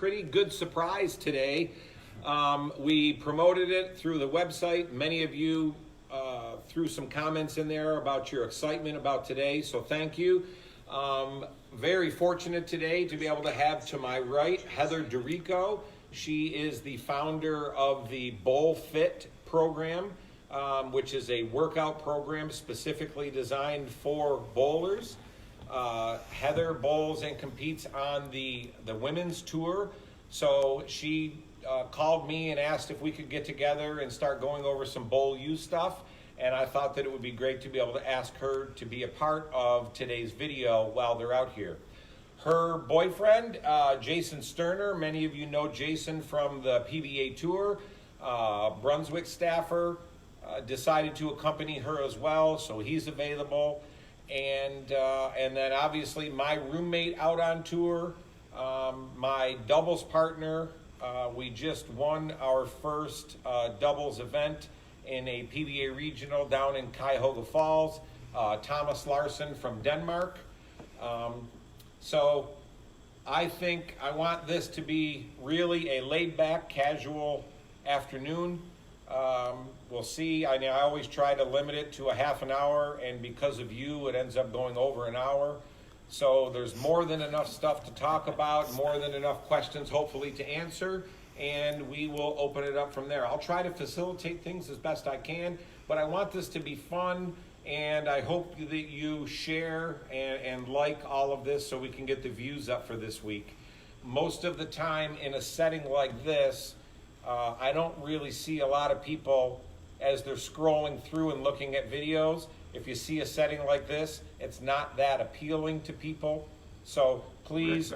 pretty good surprise today. We promoted it through the website. Many of you threw some comments in there about your excitement about today, so thank you. Very fortunate today to be able to have to my right Heather DeRico. She is the founder of the BowlFit program, which is a workout program specifically designed for bowlers. Heather bowls and competes on the women's tour, so she called me and asked if we could get together and start going over some Bowl U stuff, and I thought that it would be great to be able to ask her to be a part of today's video while they're out here. Her boyfriend, Jason Sterner, many of you know Jason from the PBA Tour, Brunswick staffer, decided to accompany her as well, so he's available. And then obviously my roommate out on tour, my doubles partner, we just won our first doubles event in a PBA regional down in Cuyahoga Falls, Thomas Larsen from Denmark. So I think I want this to be really a laid-back, casual afternoon. We'll see. I always try to limit it to a half an hour, and because of you, it ends up going over an hour. So there's more than enough stuff to talk about, more than enough questions, hopefully, to answer, and we will open it up from there. I'll try to facilitate things as best I can, but I want this to be fun, and I hope that you share and like all of this so we can get the views up for this week. Most of the time in a setting like this, I don't really see a lot of people as they're scrolling through and looking at videos. If you see a setting like this, it's not that appealing to people. So please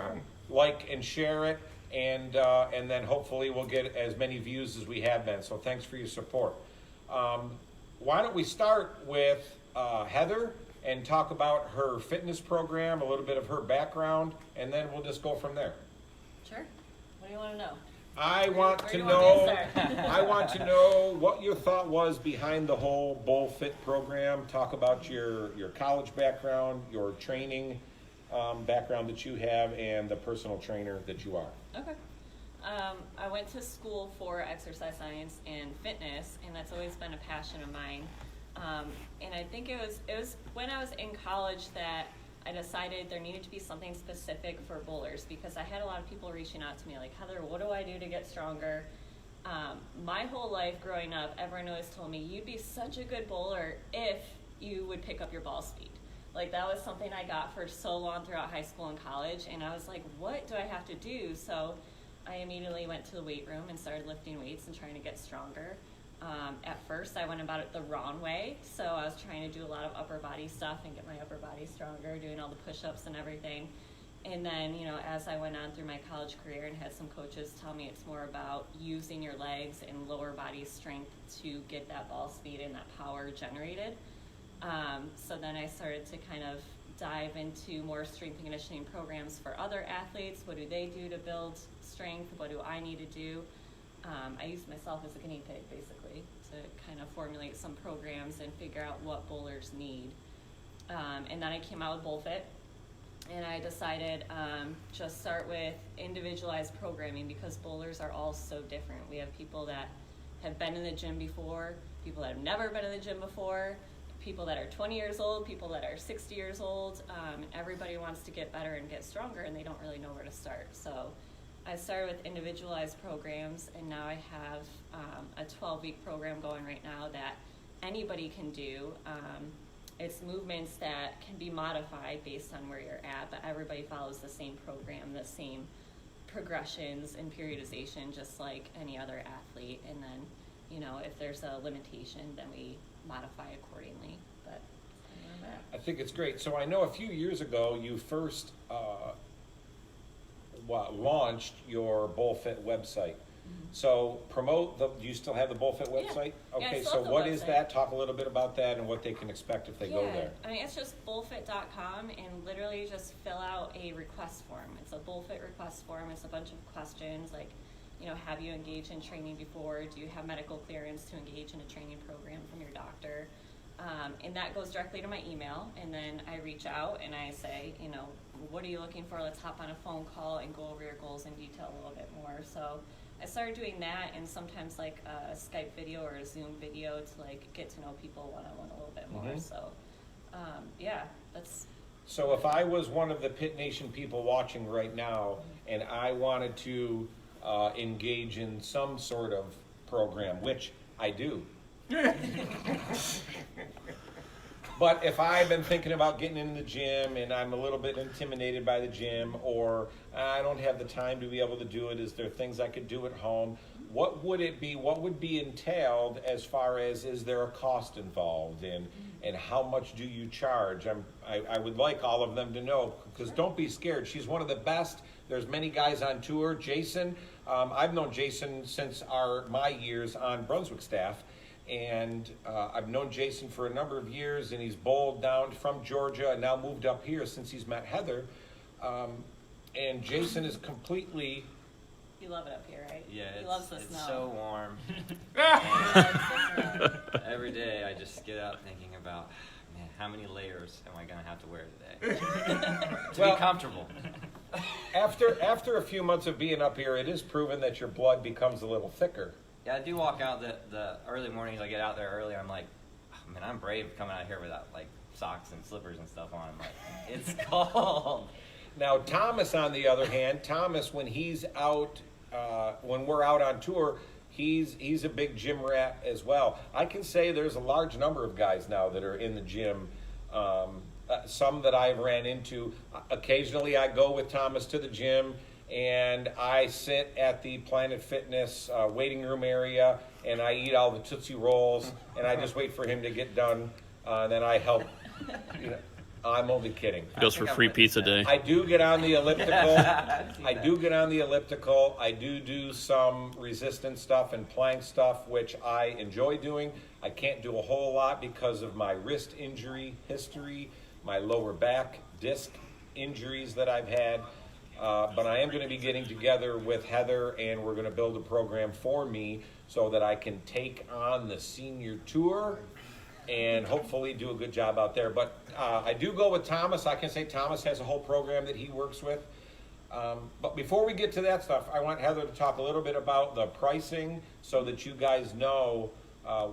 like and share it, and then hopefully we'll get as many views as we have been. So thanks for your support. Why don't we start with Heather and talk about her fitness program, a little bit of her background, and then we'll just go from there. Sure. What do you want to know? I want to know what your thought was behind the whole BowlFit program. Talk about your college background, your training background that you have, and the personal trainer that you are. Okay. I went to school for exercise science and fitness, and that's always been a passion of mine. And I think it was when I was in college that I decided there needed to be something specific for bowlers, because I had a lot of people reaching out to me like, Heather, what do I do to get stronger? My whole life growing up, everyone always told me, you'd be such a good bowler if you would pick up your ball speed. Like, that was something I got for so long throughout high school and college, and I was like, what do I have to do? So I immediately went to the weight room and started lifting weights and trying to get stronger. At first, I went about it the wrong way, so I was trying to do a lot of upper body stuff and get my upper body stronger, doing all the push-ups and everything. And then, as I went on through my college career and had some coaches tell me it's more about using your legs and lower body strength to get that ball speed and that power generated. So then I started to kind of dive into more strength and conditioning programs for other athletes. What do they do to build strength? What do I need to do? I used myself as a guinea pig, basically, to kind of formulate some programs and figure out what bowlers need. And then I came out with BowlFit, and I decided just start with individualized programming, because bowlers are all so different. We have people that have been in the gym before, people that have never been in the gym before, people that are 20 years old, people that are 60 years old. Everybody wants to get better and get stronger, and they don't really know where to start. So I started with individualized programs, and now I have a 12-week program going right now that anybody can do. It's movements that can be modified based on where you're at, but everybody follows the same program, the same progressions and periodization, just like any other athlete. And then, if there's a limitation, then we modify accordingly. But I think it's great. So I know a few years ago you first launched your BowlFit website. Mm-hmm. So do you still have the BowlFit website? Yeah. Okay, yeah, so what is that? Talk a little bit about that and what they can expect if they go there. I mean, it's just bowlfit.com, and literally just fill out a request form. It's a BowlFit request form. It's a bunch of questions like, have you engaged in training before? Do you have medical clearance to engage in a training program from your doctor? And that goes directly to my email, and then I reach out and I say, what are you looking for? Let's hop on a phone call and go over your goals in detail a little bit more. So I started doing that, and sometimes like a Skype video or a Zoom video to like get to know people one-on-one a little bit more. Mhm. So yeah, that's. So if I was one of the Pit Nation people watching right now, and I wanted to engage in some sort of program, which I do. But if I've been thinking about getting in the gym and I'm a little bit intimidated by the gym, or I don't have the time to be able to do it, is there things I could do at home? What would it be? What would be entailed as far as, is there a cost involved, and how much do you charge? I would like all of them to know, because don't be scared. She's one of the best. There's many guys on tour. Jason, I've known Jason since my years on Brunswick staff. And I've known Jason for a number of years, and he's bowled down from Georgia and now moved up here since he's met Heather. And Jason is completely... You love it up here, right? Yeah, he loves the it's snow. so warm. Every day I just get out thinking about, man, how many layers am I going to have to wear today to be comfortable? After a few months of being up here, it is proven that your blood becomes a little thicker. Yeah, I do walk out the early mornings. I get out there early. I'm like, oh, man, I'm brave coming out here without like socks and slippers and stuff on. I'm like, it's cold. Now, Thomas, on the other hand, when he's out, when we're out on tour, he's a big gym rat as well. I can say there's a large number of guys now that are in the gym. Some that I've ran into. Occasionally, I go with Thomas to the gym, and I sit at the Planet Fitness waiting room area, and I eat all the Tootsie Rolls, and I just wait for him to get done, and then I help. You know, I'm only kidding. Goes for free pizza day. I do get on the elliptical. I do some resistance stuff and plank stuff, which I enjoy doing. I can't do a whole lot because of my wrist injury history, my lower back disc injuries that I've had. But I am going to be getting together with Heather, and we're going to build a program for me so that I can take on the senior tour and hopefully do a good job out there. But I do go with Thomas. I can say Thomas has a whole program that he works with. But before we get to that stuff, I want Heather to talk a little bit about the pricing so that you guys know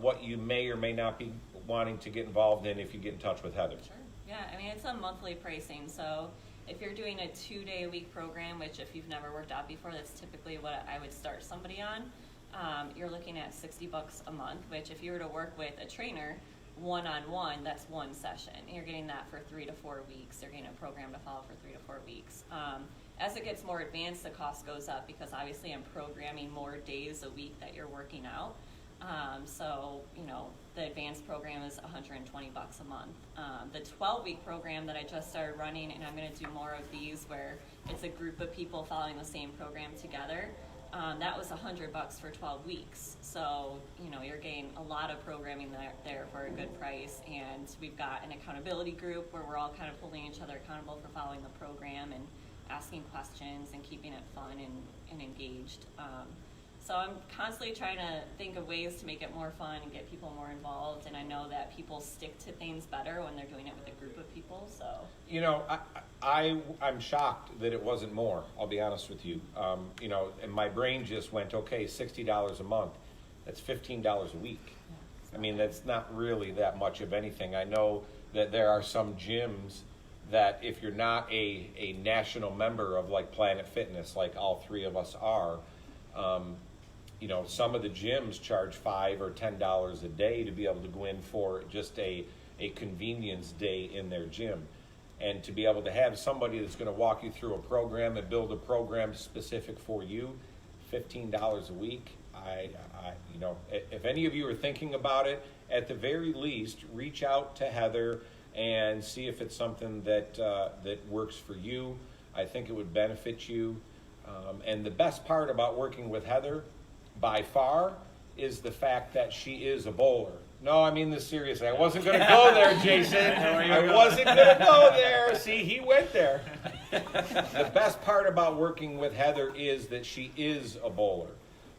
what you may or may not be wanting to get involved in if you get in touch with Heather. Sure. Yeah, I mean, it's a monthly pricing, so if you're doing a 2-day-a-week program, which if you've never worked out before, that's typically what I would start somebody on. You're looking at $60 a month, which if you were to work with a trainer one-on-one, that's one session. You're getting that for 3 to 4 weeks. You're getting a program to follow for 3 to 4 weeks. As it gets more advanced, the cost goes up because obviously I'm programming more days a week that you're working out. So, you know, the advanced program is $120 a month. The 12-week program that I just started running, and I'm going to do more of these where it's a group of people following the same program together, that was $100 for 12 weeks. So, you know, you're getting a lot of programming there for a good price. And we've got an accountability group where we're all kind of holding each other accountable for following the program and asking questions and keeping it fun and engaged. So I'm constantly trying to think of ways to make it more fun and get people more involved. And I know that people stick to things better when they're doing it with a group of people. So, you know, I'm shocked that it wasn't more. I'll be honest with you. You know, and my brain just went, okay, $60 a month. That's $15 a week. I mean, that's not really that much of anything. I know that there are some gyms that if you're not a national member of like Planet Fitness, like all three of us are, you know, some of the gyms charge $5 or $10 a day to be able to go in for just a convenience day in their gym. And to be able to have somebody that's going to walk you through a program and build a program specific for you, $15 a week, you know, if any of you are thinking about it, at the very least, reach out to Heather and see if it's something that works for you. I think it would benefit you. And the best part about working with Heather, by far, is the fact that she is a bowler. No, I mean this seriously. I wasn't going to go there, Jason. I wasn't going to go there. See, he went there. The best part about working with Heather is that she is a bowler.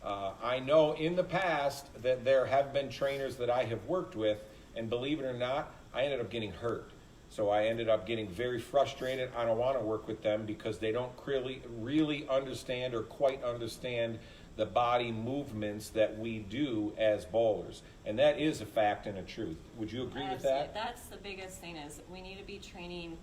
I know in the past that there have been trainers that I have worked with, and believe it or not, I ended up getting hurt. So I ended up getting very frustrated. I don't want to work with them because they don't really understand or quite understand the body movements that we do as bowlers. And that is a fact and a truth. Would you agree with that? That's the biggest thing, is we need to be training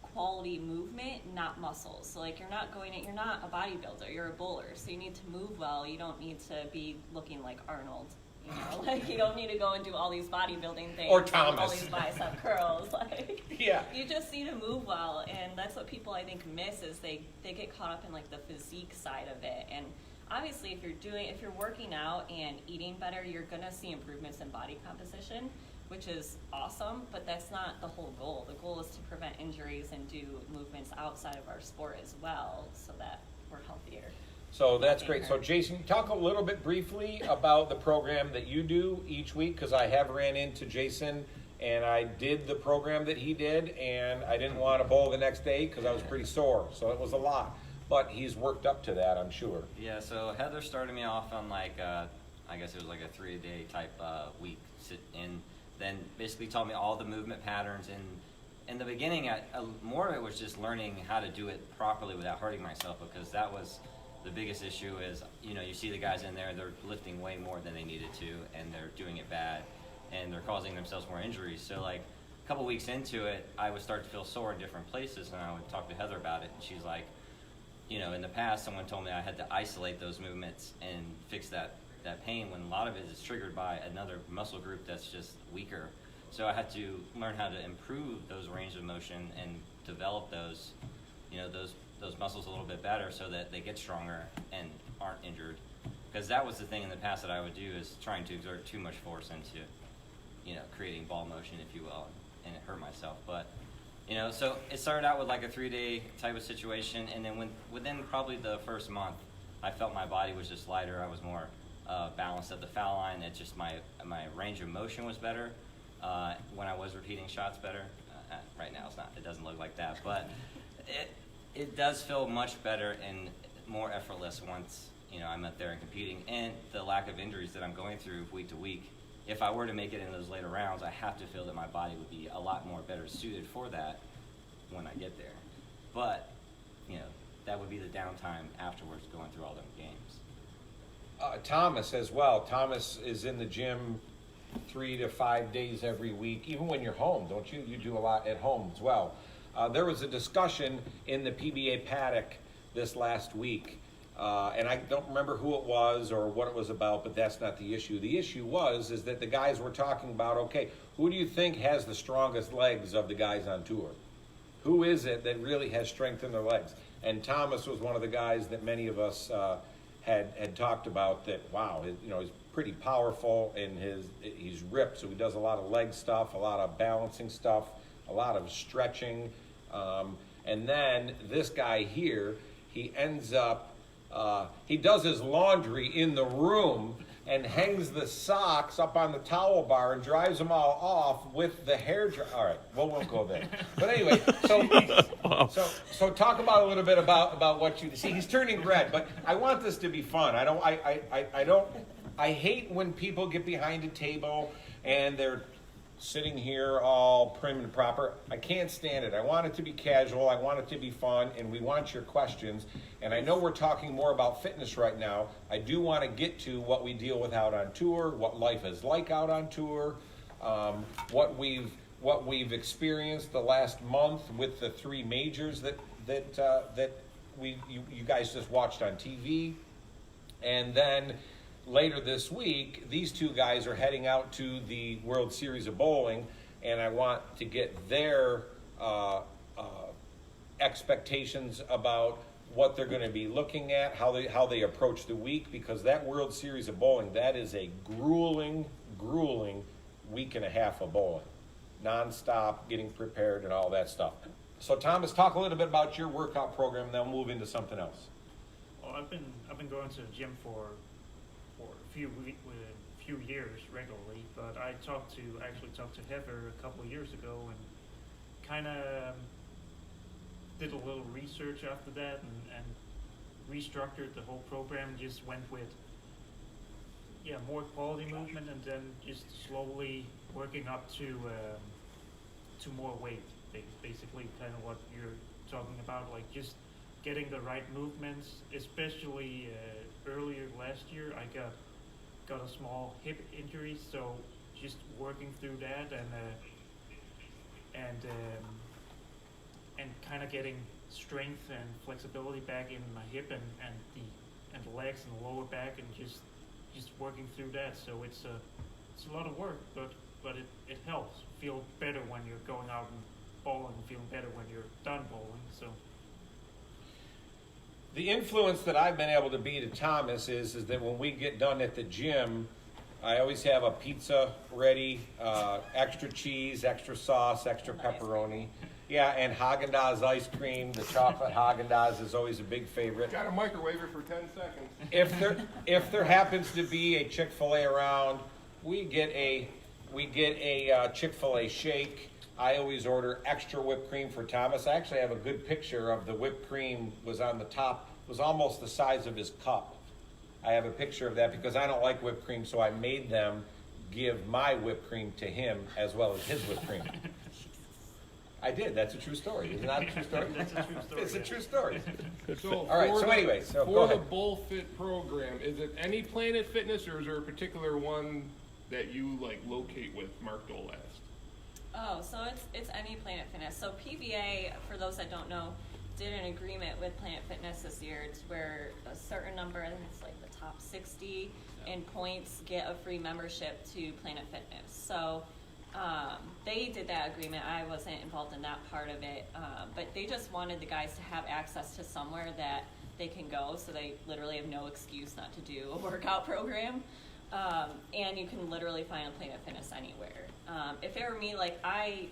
quality movement, not muscles. So like, you're not a bodybuilder, you're a bowler. So you need to move well. You don't need to be looking like Arnold. You know, like, you don't need to go and do all these bodybuilding things. Or Thomas. All these bicep curls. Like, Yeah. you just need to move well. And that's what people, I think, miss, is they get caught up in like the physique side of it. And obviously, if you're working out and eating better, you're gonna see improvements in body composition, which is awesome, but that's not the whole goal. The goal is to prevent injuries and do movements outside of our sport as well, so that we're healthier. So that's great. So Jason, talk a little bit briefly about the program that you do each week, because I have ran into Jason and I did the program that he did, and I didn't want to bowl the next day because I was pretty sore, so it was a lot. But he's worked up to that, I'm sure. Yeah, so Heather started me off on like, I guess it was like a 3-a-day type week, and then basically taught me all the movement patterns. And in the beginning, more of it was just learning how to do it properly without hurting myself, because that was the biggest issue. Is, you know, you see the guys in there, they're lifting way more than they needed to, and they're doing it bad, and they're causing themselves more injuries. So like a couple weeks into it, I would start to feel sore in different places, and I would talk to Heather about it, and she's like, you know, in the past, someone told me I had to isolate those movements and fix that pain, when a lot of it is triggered by another muscle group that's just weaker. So I had to learn how to improve those range of motion and develop those, you know, those muscles a little bit better, so that they get stronger and aren't injured. Because that was the thing in the past that I would do, is trying to exert too much force into, you know, creating ball motion, if you will, and it hurt myself. But you know, so it started out with like a 3-day type of situation, and then within probably the first month, I felt my body was just lighter. I was more balanced at the foul line. It just my range of motion was better when I was repeating shots better. Right now, it doesn't look like that, but it does feel much better and more effortless once, you know, I'm up there and competing. And the lack of injuries that I'm going through week to week, if I were to make it in those later rounds, I have to feel that my body would be a lot more better suited for that when I get there. But, you know, that would be the downtime afterwards, going through all them games. Thomas as well. Thomas is in the gym 3 to 5 days every week, even when you're home, don't you? You do a lot at home as well. There was a discussion in the PBA paddock this last week, and I don't remember who it was or what it was about, but that's not the issue. The issue is that the guys were talking about, okay, who do you think has the strongest legs of the guys on tour? Who is it that really has strength in their legs? And Thomas was one of the guys that many of us had talked about, that, wow, you know, he's pretty powerful, and he's ripped, so he does a lot of leg stuff, a lot of balancing stuff, a lot of stretching. And then this guy here, he ends up, he does his laundry in the room and hangs the socks up on the towel bar and drives them all off with the hair dryer. All right, well, we won't go there. But anyway, so talk about a little bit about what you see. He's turning red, but I want this to be fun. I hate when people get behind a table and they're sitting here all prim and proper. I can't stand it. I want it to be casual. I want it to be fun, and we want your questions. And I know we're talking more about fitness right now. I do want to get to what we deal with out on tour, what life is like out on tour, what we've experienced the last month with the 3 majors that you guys just watched on TV, and then later this week, these 2 guys are heading out to the World Series of Bowling, and I want to get their expectations about what they're going to be looking at, how they approach the week, because that World Series of Bowling, that is a grueling week and a half of bowling, non-stop, getting prepared and all that stuff. So Thomas, talk a little bit about your workout program, then we'll move into something else. Well, I've been going to the gym for a few years regularly, but I actually talked to Heather a couple of years ago, and kind of did a little research after that, and restructured the whole program. Just went with more quality movement, and then just slowly working up to more weight, basically kind of what you're talking about, like just getting the right movements. Especially earlier last year, I got a small hip injury, so just working through that and kind of getting strength and flexibility back in my hip and the legs and the lower back, and just working through that. So it's a lot of work, but it helps. Feel better when you're going out and bowling, feeling better when you're done bowling. So The influence that I've been able to be to Thomas is that when we get done at the gym, I always have a pizza ready, extra cheese, extra sauce, extra pepperoni. Yeah, and Haagen-Dazs ice cream. The chocolate Haagen-Dazs is always a big favorite. Got to microwave it for 10 seconds. If there happens to be a Chick-fil-A around, we get a Chick-fil-A shake. I always order extra whipped cream for Thomas. I actually have a good picture of the whipped cream was on the top, was almost the size of his cup. I have a picture of that because I don't like whipped cream, so I made them give my whipped cream to him as well as his whipped cream. I did. That's a true story. Isn't that a true story? That's a true story. It's a true story. So All right, so anyway, so go for the ahead. BowlFit program, is it any Planet Fitness, or is there a particular one that you like locate with Mark Dolast? Oh, so it's any Planet Fitness. So PBA, for those that don't know, did an agreement with Planet Fitness this year to where a certain number, I think it's like the top 60 in points, get a free membership to Planet Fitness. So they did that agreement. I wasn't involved in that part of it, but they just wanted the guys to have access to somewhere that they can go, so they literally have no excuse not to do a workout program. And you can literally find a Planet Fitness anywhere. If it were me, like I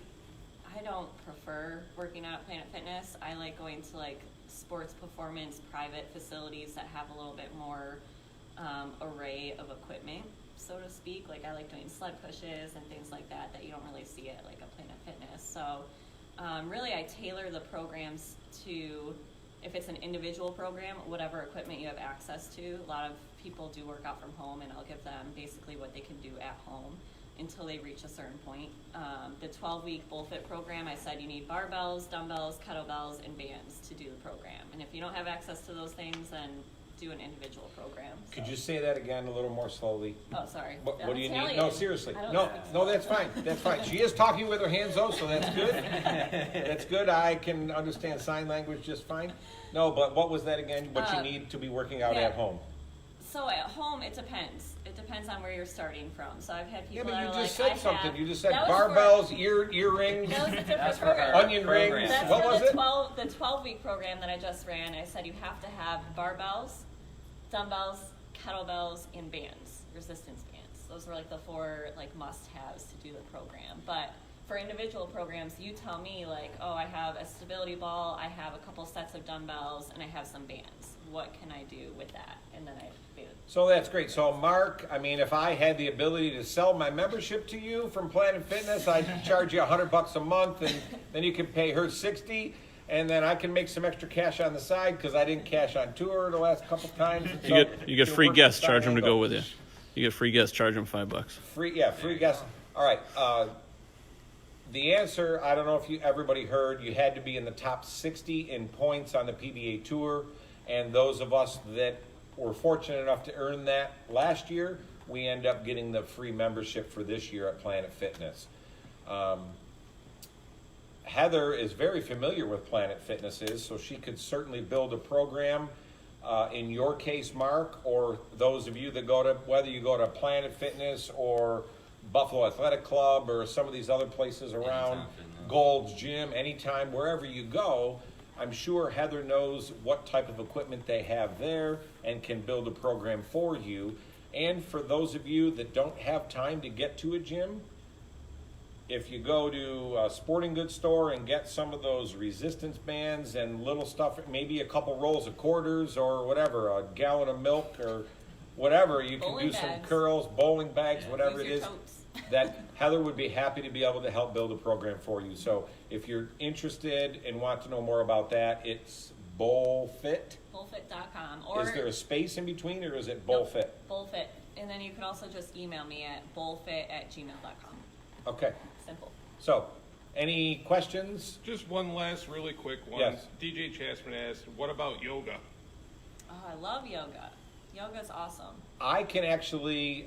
don't prefer working out at Planet Fitness. I like going to like sports performance private facilities that have a little bit more array of equipment, so to speak. Like I like doing sled pushes and things like that you don't really see at like a Planet Fitness. So really I tailor the programs to, if it's an individual program, whatever equipment you have access to. A lot of people do work out from home, and I'll give them basically what they can do at home until they reach a certain point. The 12-week BowlFit program, I said you need barbells, dumbbells, kettlebells, and bands to do the program. And if you don't have access to those things, then do an individual program. Could you say that again a little more slowly? Oh, sorry. What do you need? Italian. No, seriously. I don't No, speak no, that's fine. That's fine. She is talking with her hands though, so that's good. That's good. I can understand sign language just fine. No, but what was that again? What you need to be working out yeah. at home? So at home, it depends. It depends on where you're starting from. So I've had Yeah, people but that you are just like, said something. You just said That was barbells, earrings, That was a different That's for program. our onion program. rings. That's What for was the it? the 12-week program that I just ran. I said you have to have barbells, dumbbells, kettlebells, and bands, resistance bands. Those were like the 4 like must-haves to do the program. But for individual programs, you tell me like, oh, I have a stability ball, I have a couple sets of dumbbells, and I have some bands. What can I do with that? And then I made it. So that's great. So Mark, I mean, if I had the ability to sell my membership to you from Planet Fitness, I'd charge you $100 a month, and then you can pay her $60, and then I can make some extra cash on the side because I didn't cash on tour the last couple times. And so You get it'll free work guests, the charge them to go triangle. with you. You get free guests, charge them $5. Free guests. All right. The answer, I don't know if everybody heard, you had to be in the top 60 in points on the PBA Tour, and those of us that were fortunate enough to earn that last year, we end up getting the free membership for this year at Planet Fitness. Heather is very familiar with Planet Fitness, so she could certainly build a program. In your case, Mark, or those of you that whether you go to Planet Fitness or Buffalo Athletic Club or some of these other places around, Anytime Fitness. Gold's Gym, anytime, wherever you go, I'm sure Heather knows what type of equipment they have there and can build a program for you. And for those of you that don't have time to get to a gym, if you go to a sporting goods store and get some of those resistance bands and little stuff, maybe a couple rolls of quarters or whatever, a gallon of milk or whatever, you can Bowling do some bags. curls, bowling bags, whatever Use it your is, totes. that Heather would be happy to be able to help build a program for you. So if you're interested and want to know more about that, it's BowlFit. BowlFit.com. Or Is there a space in between, or is it Nope, BowlFit? BowlFit. And then you can also just email me at bowlfit@gmail.com. Okay. Simple. So, Any questions? Just one last really quick one. Yes. DJ Chasman asked, what about yoga? Oh, I love yoga. Yoga's awesome. I can actually,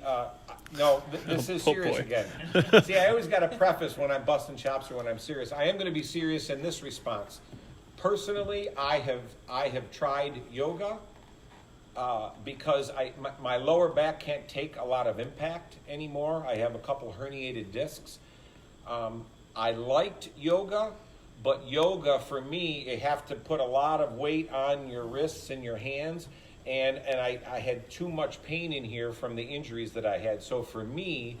no, this is Oh, serious boy. again. See, I always got to preface when I'm busting chops or when I'm serious. I am going to be serious in this response. Personally, I have tried yoga because my lower back can't take a lot of impact anymore. I have a couple herniated discs. I liked yoga, but yoga for me, you have to put a lot of weight on your wrists and your hands. And I had too much pain in here from the injuries that I had. So for me,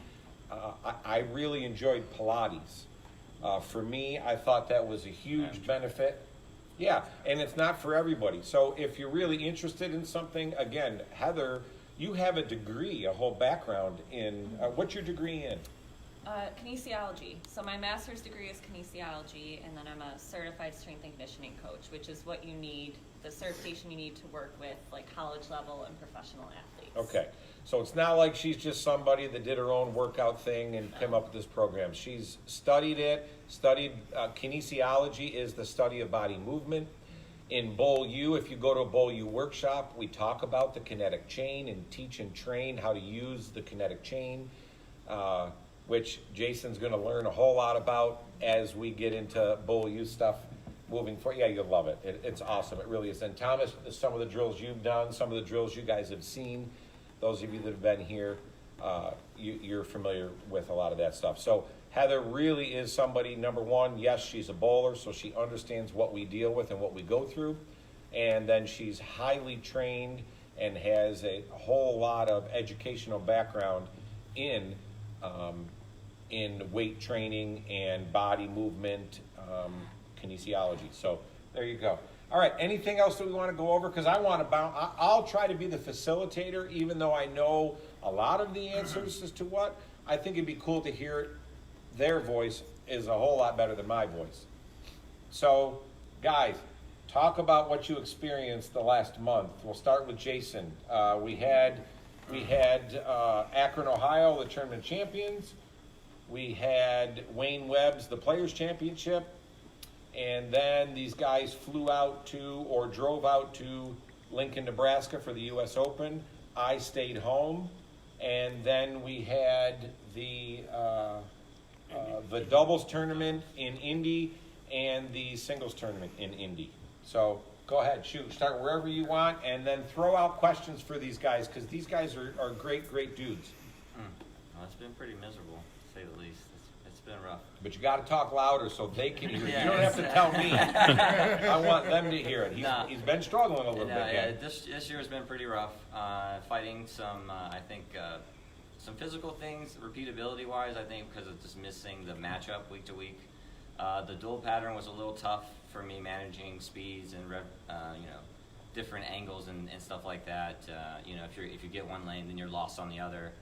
I really enjoyed Pilates. For me, I thought that was a huge benefit. Yeah, and it's not for everybody. So if you're really interested in something, again, Heather, you have a degree, a whole background in, what's your degree in? Kinesiology. So my master's degree is kinesiology, and then I'm a certified strength and conditioning coach, which is what you need, the certification you need to work with like college level and professional athletes. Okay, so it's not like she's just somebody that did her own workout thing and came up with this program. She's studied kinesiology is the study of body movement. In BowlU, if you go to a BowlU workshop, we talk about the kinetic chain and teach and train how to use the kinetic chain, which Jason's going to learn a whole lot about as we get into BowlU stuff moving forward. Yeah, you'll love it. It's awesome. It really is. And Thomas, some of the drills you've done, some of the drills you guys have seen, those of you that have been here, you're familiar with a lot of that stuff. So Heather really is somebody, number one, yes, she's a bowler, so she understands what we deal with and what we go through. And then she's highly trained and has a whole lot of educational background in weight training and body movement, kinesiology. So there you go. All right, anything else that we want to go over? Because I want to bounce. I'll try to be the facilitator, even though I know a lot of the answers as to what. I think it'd be cool to hear it. Their voice is a whole lot better than my voice. So, guys, talk about what you experienced the last month. We'll start with Jason. We had Akron, Ohio, the tournament champions. We had Wayne Webb's the Players Championship. And then these guys flew out to or drove out to Lincoln, Nebraska for the U.S. Open. I stayed home. And then we had the doubles tournament in Indy and the singles tournament in Indy. So go ahead, shoot. Start wherever you want, and then throw out questions for these guys, because these guys are great, great dudes. Well, it's been pretty miserable, to say the least. It's been rough. But you got to talk louder so they can hear it. Yeah, You don't have to tell me. I want them to hear it. He's been struggling a little bit. Yeah, this year has been pretty rough. Fighting some, I think, some physical things, repeatability-wise, I think, because of just missing the matchup week to week. The dual pattern was a little tough for me, managing speeds and different angles and stuff like that. If you get one lane, then you're lost on the other.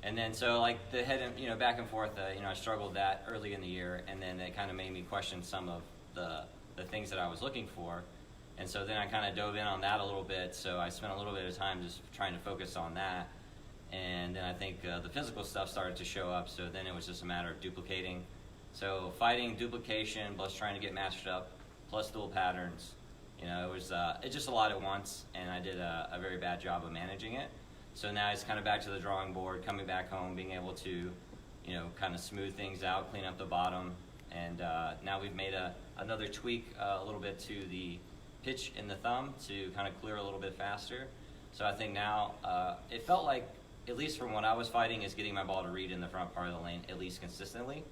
And then so like the head and back and forth, I struggled that early in the year, and then it kind of made me question some of the things that I was looking for. And so then I kind of dove in on that a little bit. So I spent a little bit of time just trying to focus on that. And then I think the physical stuff started to show up. So then it was just a matter of duplicating. So fighting duplication plus trying to get matched up plus dual patterns. It was it's just a lot at once, and I did a very bad job of managing it. So now it's kind of back to the drawing board, coming back home, being able to, kind of smooth things out, clean up the bottom. And now we've made another tweak a little bit to the pitch in the thumb to kind of clear a little bit faster. So I think now it felt like, at least from what I was fighting, is getting my ball to read in the front part of the lane, at least consistently.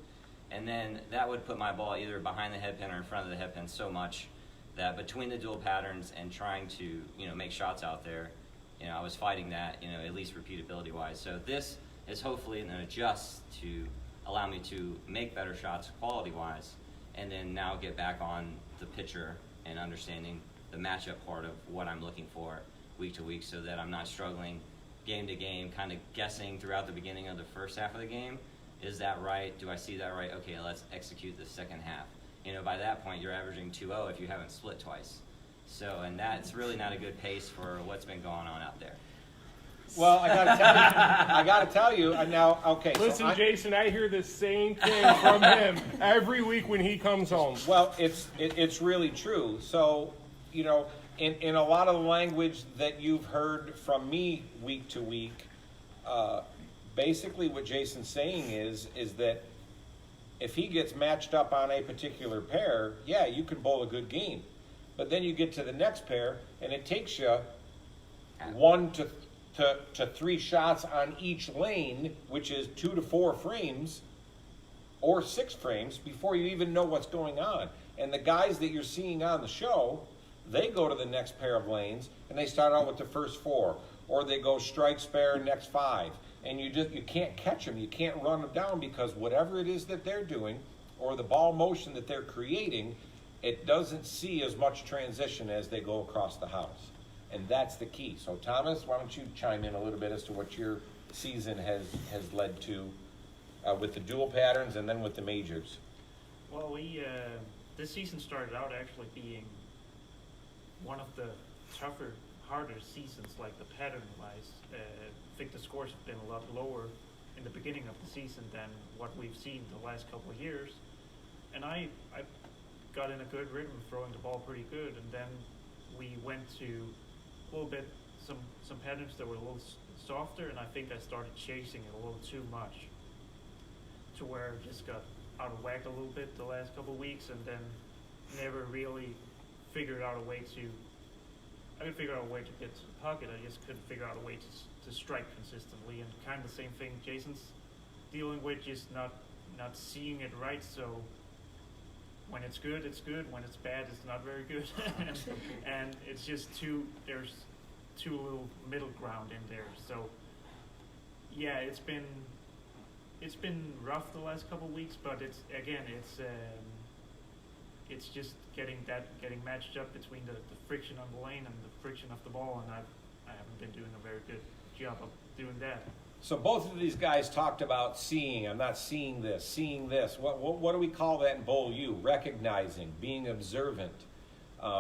And then that would put my ball either behind the head pin or in front of the head pin so much that between the dual patterns and trying to, make shots out there, I was fighting that, at least repeatability-wise. So this is hopefully an adjust to allow me to make better shots quality-wise, and then now get back on the pitcher and understanding the matchup part of what I'm looking for week to week, so that I'm not struggling game to game, kind of guessing throughout the beginning of the first half of the game. Is that right? Do I see that right? Okay, let's execute the second half. By that point, you're averaging 2-0 if you haven't split twice. So, and that's really not a good pace for what's been going on out there. Well, I gotta tell you, now, okay. Listen, so Jason, I hear the same thing from him every week when he comes home. Well, it's really true. So, you know, in a lot of the language that you've heard from me week to week, basically what Jason's saying is that if he gets matched up on a particular pair, yeah, you can bowl a good game. But then you get to the next pair, and it takes you 1 to 3 shots on each lane, which is 2 to 4 frames or 6 frames before you even know what's going on. And the guys that you're seeing on the show, they go to the next pair of lanes and they start out with the first 4, or they go strike spare next 5, and you can't catch them, you can't run them down, because whatever it is that they're doing or the ball motion that they're creating, it doesn't see as much transition as they go across the house. And that's the key. So Thomas, why don't you chime in a little bit as to what your season has led to with the dual patterns and then with the majors? Well, this season started out actually being one of the tougher, harder seasons, like the pattern-wise. I think the scores have been a lot lower in the beginning of the season than what we've seen the last couple of years. And I got in a good rhythm, throwing the ball pretty good, and then we went to a little bit, some patterns that were a little softer, and I think I started chasing it a little too much, to where it just got out of whack a little bit the last couple of weeks, and then never really figured out a way to. I could figure out a way to get to the pocket. I just couldn't figure out a way to strike consistently, and kind of the same thing Jason's dealing with, just not seeing it right. So when it's good, it's good. When it's bad, it's not very good. and it's just there's too little middle ground in there. So yeah, it's been rough the last couple of weeks, but it's just getting matched up between the friction on the lane and the friction of the ball, and I haven't been doing a very good job of doing that. So both of these guys talked about seeing. I'm not seeing this, seeing this. What do we call that in Bowl U? Recognizing, being observant,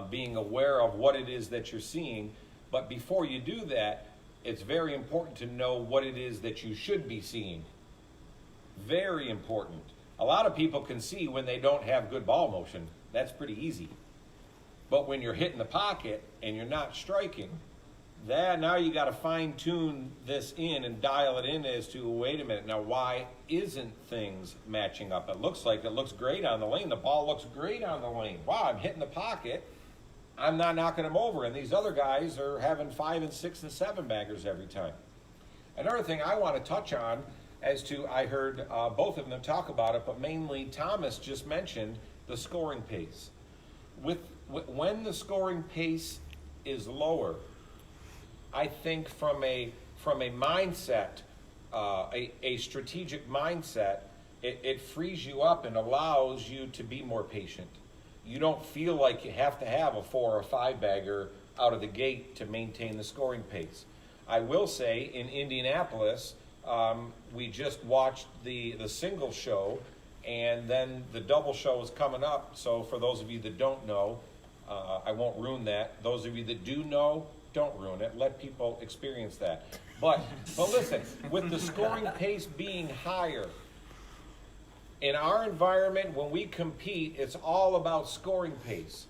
being aware of what it is that you're seeing. But before you do that, it's very important to know what it is that you should be seeing. Very important. A lot of people can see when they don't have good ball motion. That's pretty easy. But when you're hitting the pocket and you're not striking, now you got to fine tune this in and dial it in as to, wait a minute, now why isn't things matching up? It looks great on the lane. The ball looks great on the lane. Wow, I'm hitting the pocket. I'm not knocking them over. And these other guys are having 5 and 6 and 7 baggers every time. Another thing I want to touch on, I heard both of them talk about it, but mainly Thomas just mentioned the scoring pace. When the scoring pace is lower, I think from a mindset, a strategic mindset, it frees you up and allows you to be more patient. You don't feel like you have to have a 4 or 5 bagger out of the gate to maintain the scoring pace. I will say in Indianapolis, we just watched the single show, and then the double show is coming up. So for those of you that don't know, I won't ruin that. Those of you that do know, don't ruin it. Let people experience that. But listen, with the scoring pace being higher, in our environment, when we compete, it's all about scoring pace.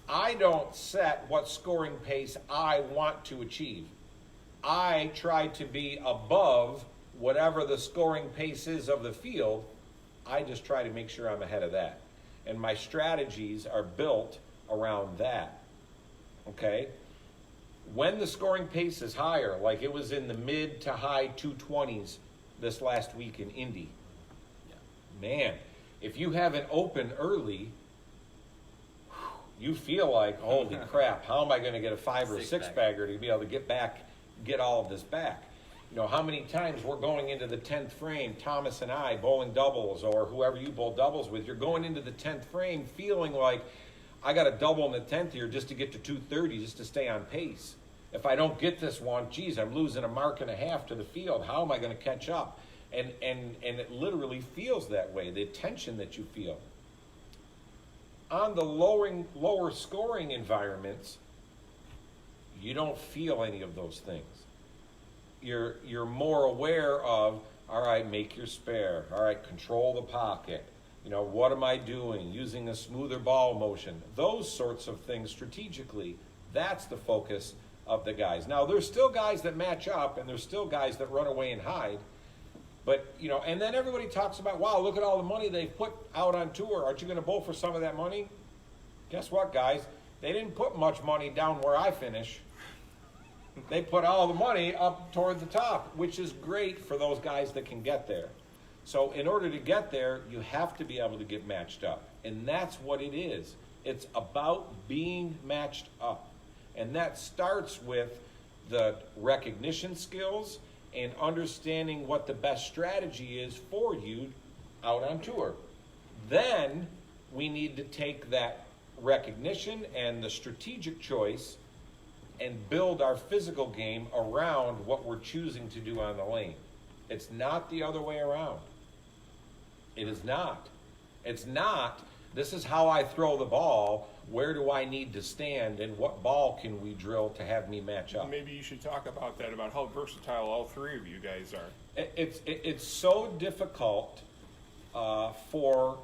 I don't set what scoring pace I want to achieve. I try to be above whatever the scoring pace is of the field. I just try to make sure I'm ahead of that. And my strategies are built around that. Okay? When the scoring pace is higher, like it was in the mid to high 220s this last week in Indy, man, if you have an open early, you feel like, holy crap, how am I going to get a 5 or 6 bagger to be able to get all of this back? You know, how many times we're going into the 10th frame, Thomas and I, bowling doubles, or whoever you bowl doubles with, you're going into the 10th frame feeling like, I got a double in the 10th here just to get to 230, just to stay on pace. If I don't get this one, geez, I'm losing a mark and a half to the field. How am I going to catch up? And it literally feels that way, the tension that you feel. On the lower scoring environments, you don't feel any of those things. you're more aware of, all right, make your spare. All right, control the pocket. You know, what am I doing? Using a smoother ball motion. Those sorts of things strategically, that's the focus of the guys. Now, there's still guys that match up, and there's still guys that run away and hide. But, you know, and then everybody talks about, wow, look at all the money they've put out on tour. Aren't you going to bowl for some of that money? Guess what, guys? They didn't put much money down where I finish. They put all the money up toward the top, which is great for those guys that can get there. So in order to get there, you have to be able to get matched up. And that's what it is. It's about being matched up. And that starts with the recognition skills and understanding what the best strategy is for you out on tour. Then we need to take that recognition and the strategic choice and build our physical game around what we're choosing to do on the lane. It's not the other way around. It is not. It's not, this is how I throw the ball, where do I need to stand, and what ball can we drill to have me match up? Maybe you should talk about that, about how versatile all three of you guys are. It's so difficult for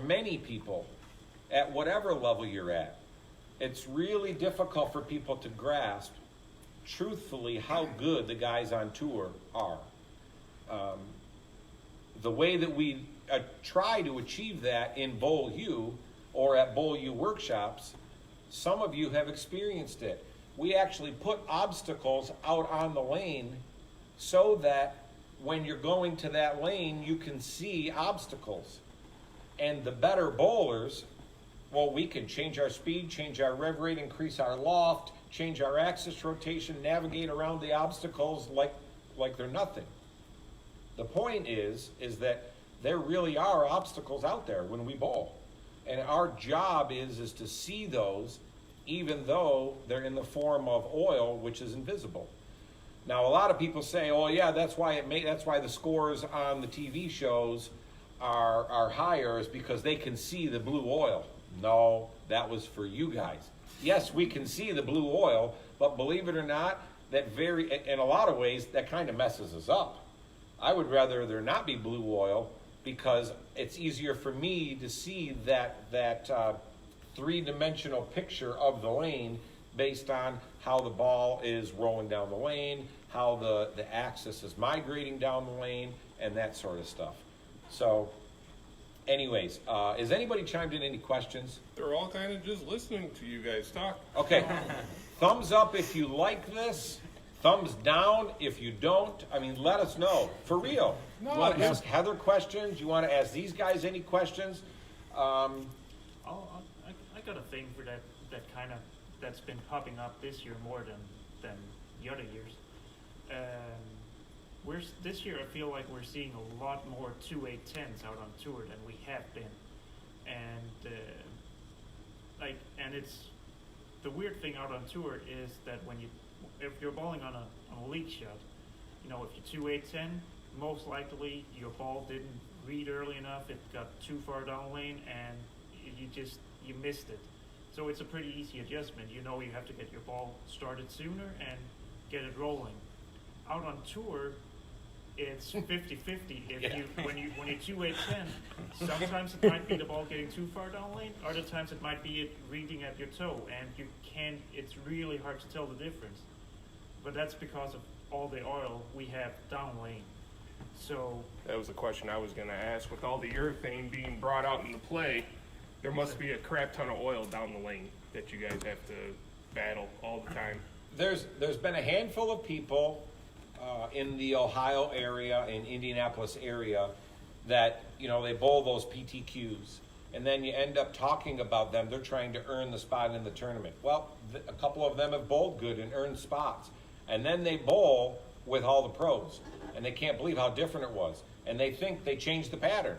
many people at whatever level you're at. It's really difficult for people to grasp, truthfully, how good the guys on tour are. The way that we try to achieve that in Bowl U or at Bowl U workshops, some of you have experienced it. We actually put obstacles out on the lane so that when you're going to that lane, you can see obstacles. And the better bowlers, well, we can change our speed, change our rev rate, increase our loft, change our axis rotation, navigate around the obstacles like they're nothing. The point is that there really are obstacles out there when we bowl. And our job is to see those, even though they're in the form of oil, which is invisible. Now, a lot of people say, oh yeah, that's why the scores on the TV shows are higher, is because they can see the blue oil. No, that was for you guys. Yes, we can see the blue oil, but believe it or not, in a lot of ways, that kind of messes us up. I would rather there not be blue oil, because it's easier for me to see that three-dimensional picture of the lane based on how the ball is rolling down the lane, how the axis is migrating down the lane, and that sort of stuff. So anyways, is anybody chimed in any questions? They're all kind of just listening to you guys talk. Okay. Thumbs up if you like this. Thumbs down if you don't. I mean, let us know. For real. No, You want to ask Heather questions? You want to ask these guys any questions? I got a thing for that's been popping up this year more than the other years. This year I feel like we're seeing a lot more 2-8-10s out on tour than we have been, and it's the weird thing out on tour is that if you're bowling on a leak shot, you know, if you're 2-8-10, most likely your ball didn't read early enough, it got too far down the lane, and you missed it. So it's a pretty easy adjustment. You know, you have to get your ball started sooner and get it rolling. Out on tour, it's 50-50. When you're 2-8-10, sometimes it might be the ball getting too far down the lane. Other times it might be it reading at your toe, and it's really hard to tell the difference. But that's because of all the oil we have down lane. So That was the question I was going to ask. With all the urethane being brought out into play, there must be a crap ton of oil down the lane that you guys have to battle all the time. There's been a handful of people in the Ohio area and Indianapolis area that, you know, they bowl those PTQs, and then you end up talking about them. They're trying to earn the spot in the tournament. Well, a couple of them have bowled good and earned spots, and then they bowl with all the pros, and they can't believe how different it was, and they think they changed the pattern.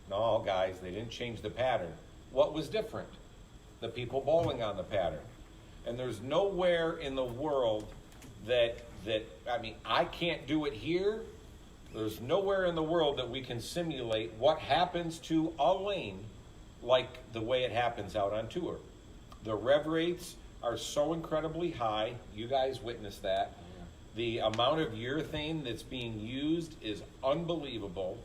No, guys, they didn't change the pattern. What was different? The people bowling on the pattern. And there's nowhere in the world that I mean, I can't do it here. There's nowhere in the world that we can simulate what happens to a lane like the way it happens out on tour. The rev rates are so incredibly high. You guys witnessed that. The amount of urethane that's being used is unbelievable.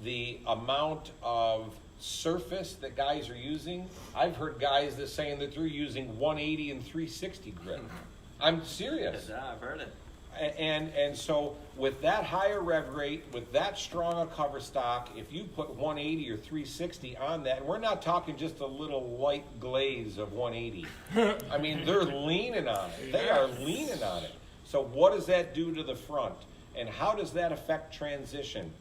The amount of surface that guys are using, I've heard guys that saying that they're using 180 and 360 grip. I'm serious. Yeah, I've heard it. And so with that higher rev rate, with that strong a cover stock, if you put 180 or 360 on that, and we're not talking just a little light glaze of 180. I mean, they're leaning on it. They are leaning on it. So what does that do to the front? And how does that affect transition?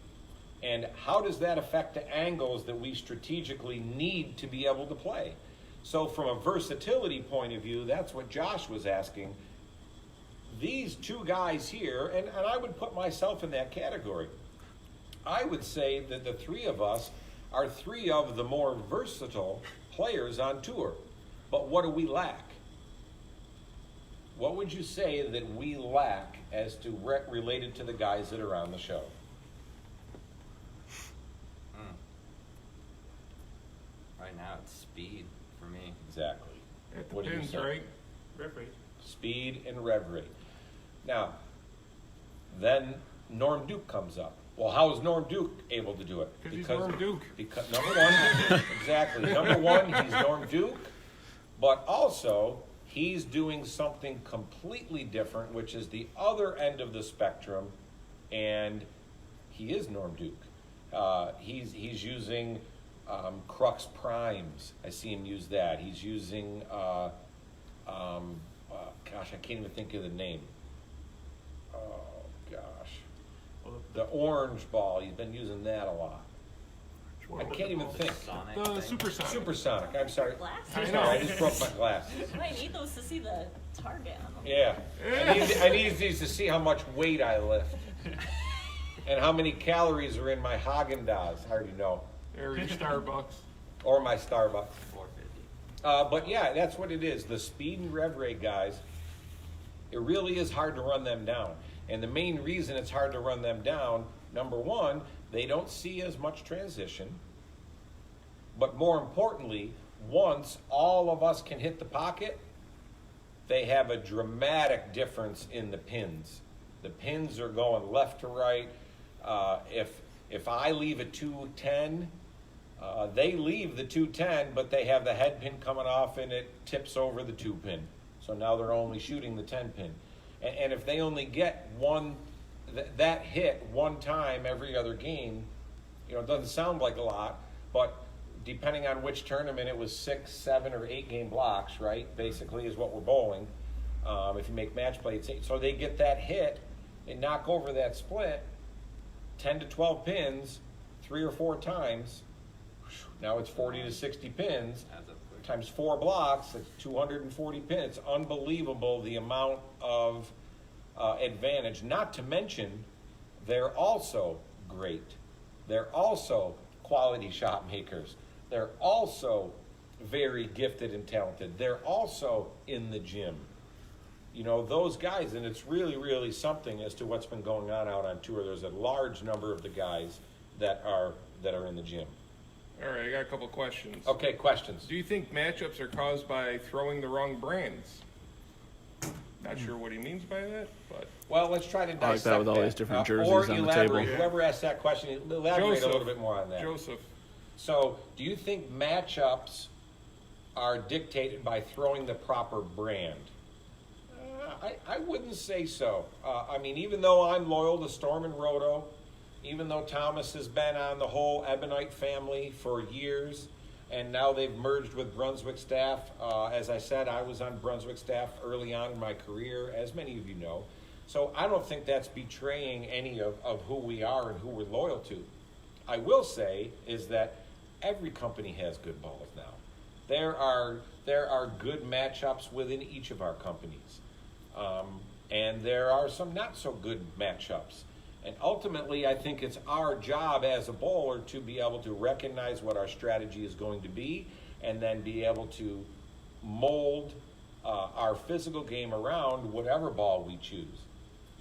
And how does that affect the angles that we strategically need to be able to play? So from a versatility point of view, that's what Josh was asking. These two guys here, and I would put myself in that category. I would say that the three of us are three of the more versatile players on tour. But what do we lack? What would you say that we lack as to related to the guys that are on the show? Right now, it's speed for me. Exactly. It What do you depends, say? right? Rev rate. Speed and rev rate. Now, then Norm Duke comes up. Well, how is Norm Duke able to do it? 'Cause he's Norm Duke. Because number one, exactly. Number one, he's Norm Duke, but also he's doing something completely different, which is the other end of the spectrum, and he is Norm Duke. He's using Crux Primes. I see him use that. He's using, gosh, I can't even think of the name. Oh, gosh. The orange ball, he's been using that a lot. I can't even think. Sonic The thing. Supersonic. Supersonic, I'm sorry. Glasses. I know, I just broke my glasses. You might need those to see the target on them. Yeah. I need these to see how much weight I lift. And how many calories are in my Haagen-Dazs. I already know. Or your Starbucks. Or my Starbucks. 450. But yeah, that's what it is. The speed and rev rate guys, it really is hard to run them down. And the main reason it's hard to run them down, number one, they don't see as much transition. But more importantly, once all of us can hit the pocket, they have a dramatic difference in the pins. The pins are going left to right. If I leave a 210, they leave the 210, but they have the head pin coming off and it tips over the 2 pin. So now they're only shooting the 10 pin. And if they only get that hit one time every other game, it doesn't sound like a lot, but depending on which tournament, it was 6, 7, or 8 game blocks, right? Basically is what we're bowling. If you make match play, it's 8. So they get that hit and knock over that split, 10 to 12 pins, 3 or 4 times. Now it's 40 to 60 pins. Adds up quick. Times 4 blocks, it's 240 pins. It's unbelievable the amount of advantage. Not to mention, they're also great. They're also quality shot makers. They're also very gifted and talented. They're also in the gym. Those guys, and it's really, really something as to what's been going on out on tour. There's a large number of the guys that are in the gym. All right, I got a couple questions. Okay, questions. Do you think matchups are caused by throwing the wrong brands? Not sure what he means by that, but Well, let's try to dissect I like that with all these different jerseys or on the elaborate. table. Whoever asked that question, elaborate a little bit more on that. Joseph, So, do you think matchups are dictated by throwing the proper brand? I wouldn't say so. Even though I'm loyal to Storm and Roto, even though Thomas has been on the whole Ebonite family for years, and now they've merged with Brunswick staff. As I said, I was on Brunswick staff early on in my career, as many of you know. So I don't think that's betraying any of who we are and who we're loyal to. I will say is that every company has good balls now. There are good matchups within each of our companies. And there are some not so good matchups. And ultimately, I think it's our job as a bowler to be able to recognize what our strategy is going to be and then be able to mold our physical game around whatever ball we choose.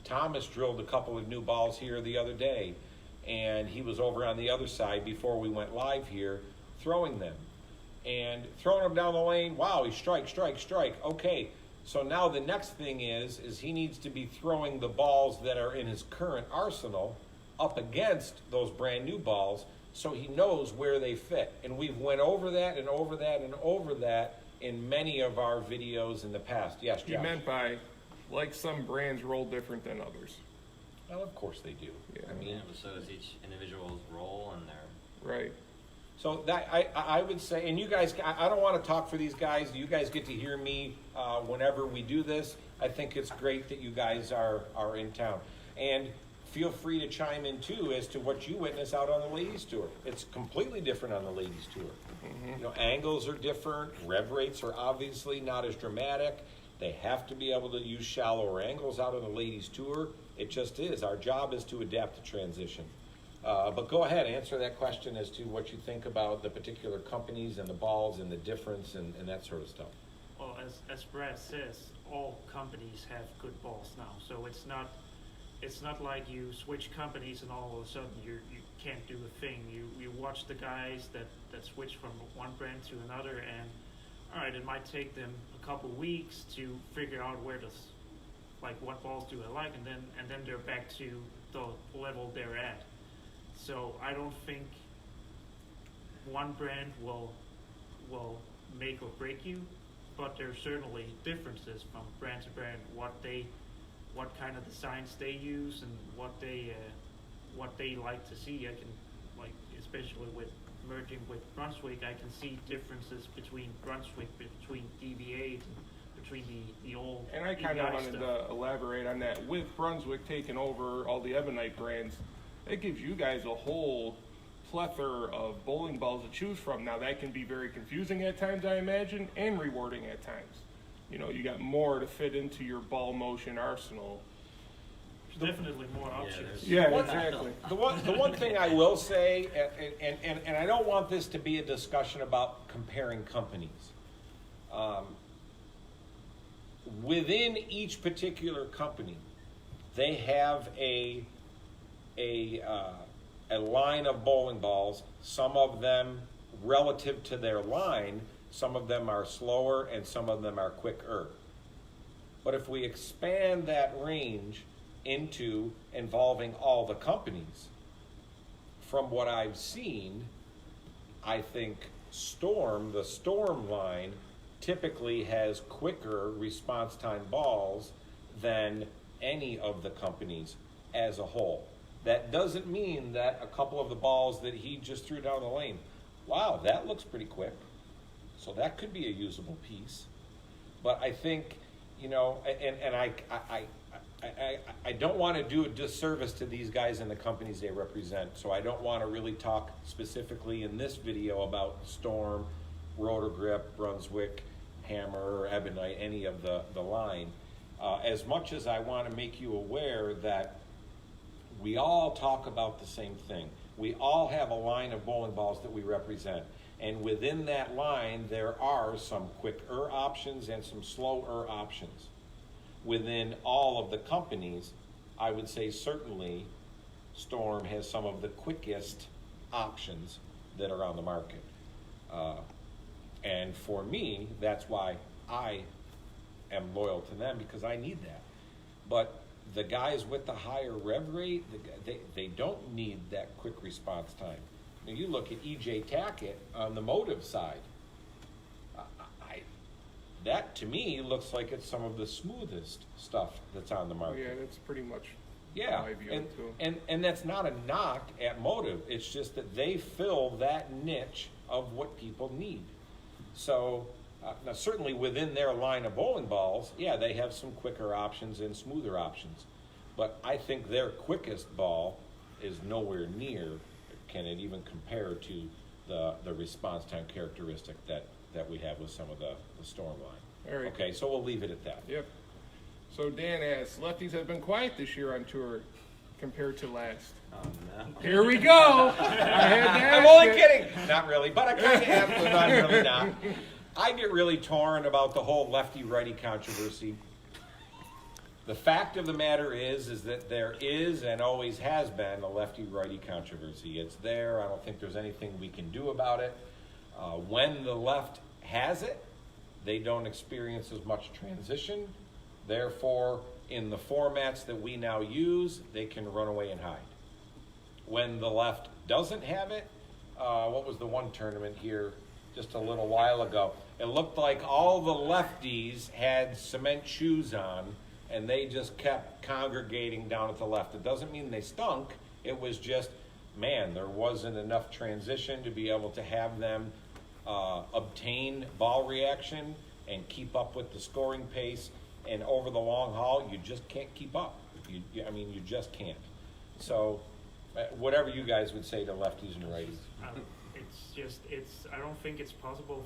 Thomas drilled a couple of new balls here the other day, and he was over on the other side before we went live here throwing them. And throwing them down the lane, wow, he strike. Okay, So now the next thing is he needs to be throwing the balls that are in his current arsenal up against those brand new balls so he knows where they fit. And we've went over that and over that and over that in many of our videos in the past. Yes, Josh? You meant by, like, some brands roll different than others. Well, of course they do. Yeah. I mean, Yeah, but so is each individual's role and their. Right. so that I would say, and you guys, I don't want to talk for these guys. You guys get to hear me whenever we do this. I think it's great that you guys are in town. And feel free to chime in too as to what you witness out on the ladies tour. It's completely different on the ladies tour. You know, angles are different. Rev rates are obviously not as dramatic. They have to be able to use shallower angles out on the ladies tour. It just is. Our job is to adapt to transition. But go ahead, answer that question as to what you think about the particular companies and the balls and the difference and that sort of stuff. Well, as Brad says, all companies have good balls now, so it's not like you switch companies and all of a sudden you can't do a thing. You watch the guys that switch from one brand to another, and all right, it might take them a couple weeks to figure out what balls do I like, and then they're back to the level they're at. So I don't think one brand will make or break you, but there's certainly differences from brand to brand, what kind of designs they use and what they like to see. I can, like, especially with merging with Brunswick, I can see differences between Brunswick, between DV8, between the old. And I kind of EI wanted stuff. to elaborate on that. With Brunswick taking over all the Ebonite brands, that gives you guys a whole plethora of bowling balls to choose from. Now, that can be very confusing at times, I imagine, and rewarding at times. You know, you got more to fit into your ball motion arsenal. There's definitely more options. Yeah, What- exactly. The one thing I will say, and I don't want this to be a discussion about comparing companies. Within each particular company, they have a line of bowling balls. Some of them, relative to their line, some of them are slower and some of them are quicker. But if we expand that range into involving all the companies, from what I've seen, I think the Storm line typically has quicker response time balls than any of the companies as a whole. That doesn't mean that a couple of the balls that he just threw down the lane, wow, that looks pretty quick. So that could be a usable piece. But I think, you know, and I don't want to do a disservice to these guys and the companies they represent. So I don't want to really talk specifically in this video about Storm, Rotor Grip, Brunswick, Hammer, or Ebonite, any of the line. As much as I want to make you aware that we all talk about the same thing. We all have a line of bowling balls that we represent. And within that line, there are some quicker options and some slower options. Within all of the companies, I would say certainly Storm has some of the quickest options that are on the market. And for me, that's why I am loyal to them, because I need that. But the guys with the higher rev rate, they don't need that quick response time. Now you look at EJ Tackett on the motive side. That to me looks like it's some of the smoothest stuff that's on the market. Yeah, that's pretty much Yeah, my view too. and that's not a knock at Motive. It's just that they fill that niche of what people need. So now certainly within their line of bowling balls, yeah, they have some quicker options and smoother options. But I think their quickest ball is nowhere near, can it even compare to the response time characteristic that we have with some of the Storm line. All right. Okay, so we'll leave it at that. Yep. So Dan asks, lefties have been quiet this year on tour compared to last. Oh, no. Here we go. I had to I'm ask only it. kidding. Not really, but I kind of am, but I'm really not. I get really torn about the whole lefty-righty controversy. The fact of the matter is that there is and always has been a lefty-righty controversy. It's there. I don't think there's anything we can do about it. When the left has it, they don't experience as much transition. Therefore, in the formats that we now use, they can run away and hide. When the left doesn't have it, what was the one tournament here just a little while ago? It looked like all the lefties had cement shoes on, and they just kept congregating down at the left. It doesn't mean they stunk. It was just, man, there wasn't enough transition to be able to have them obtain ball reaction and keep up with the scoring pace. And over the long haul, you just can't keep up. You just can't. So, whatever you guys would say to lefties and righties. I don't think it's possible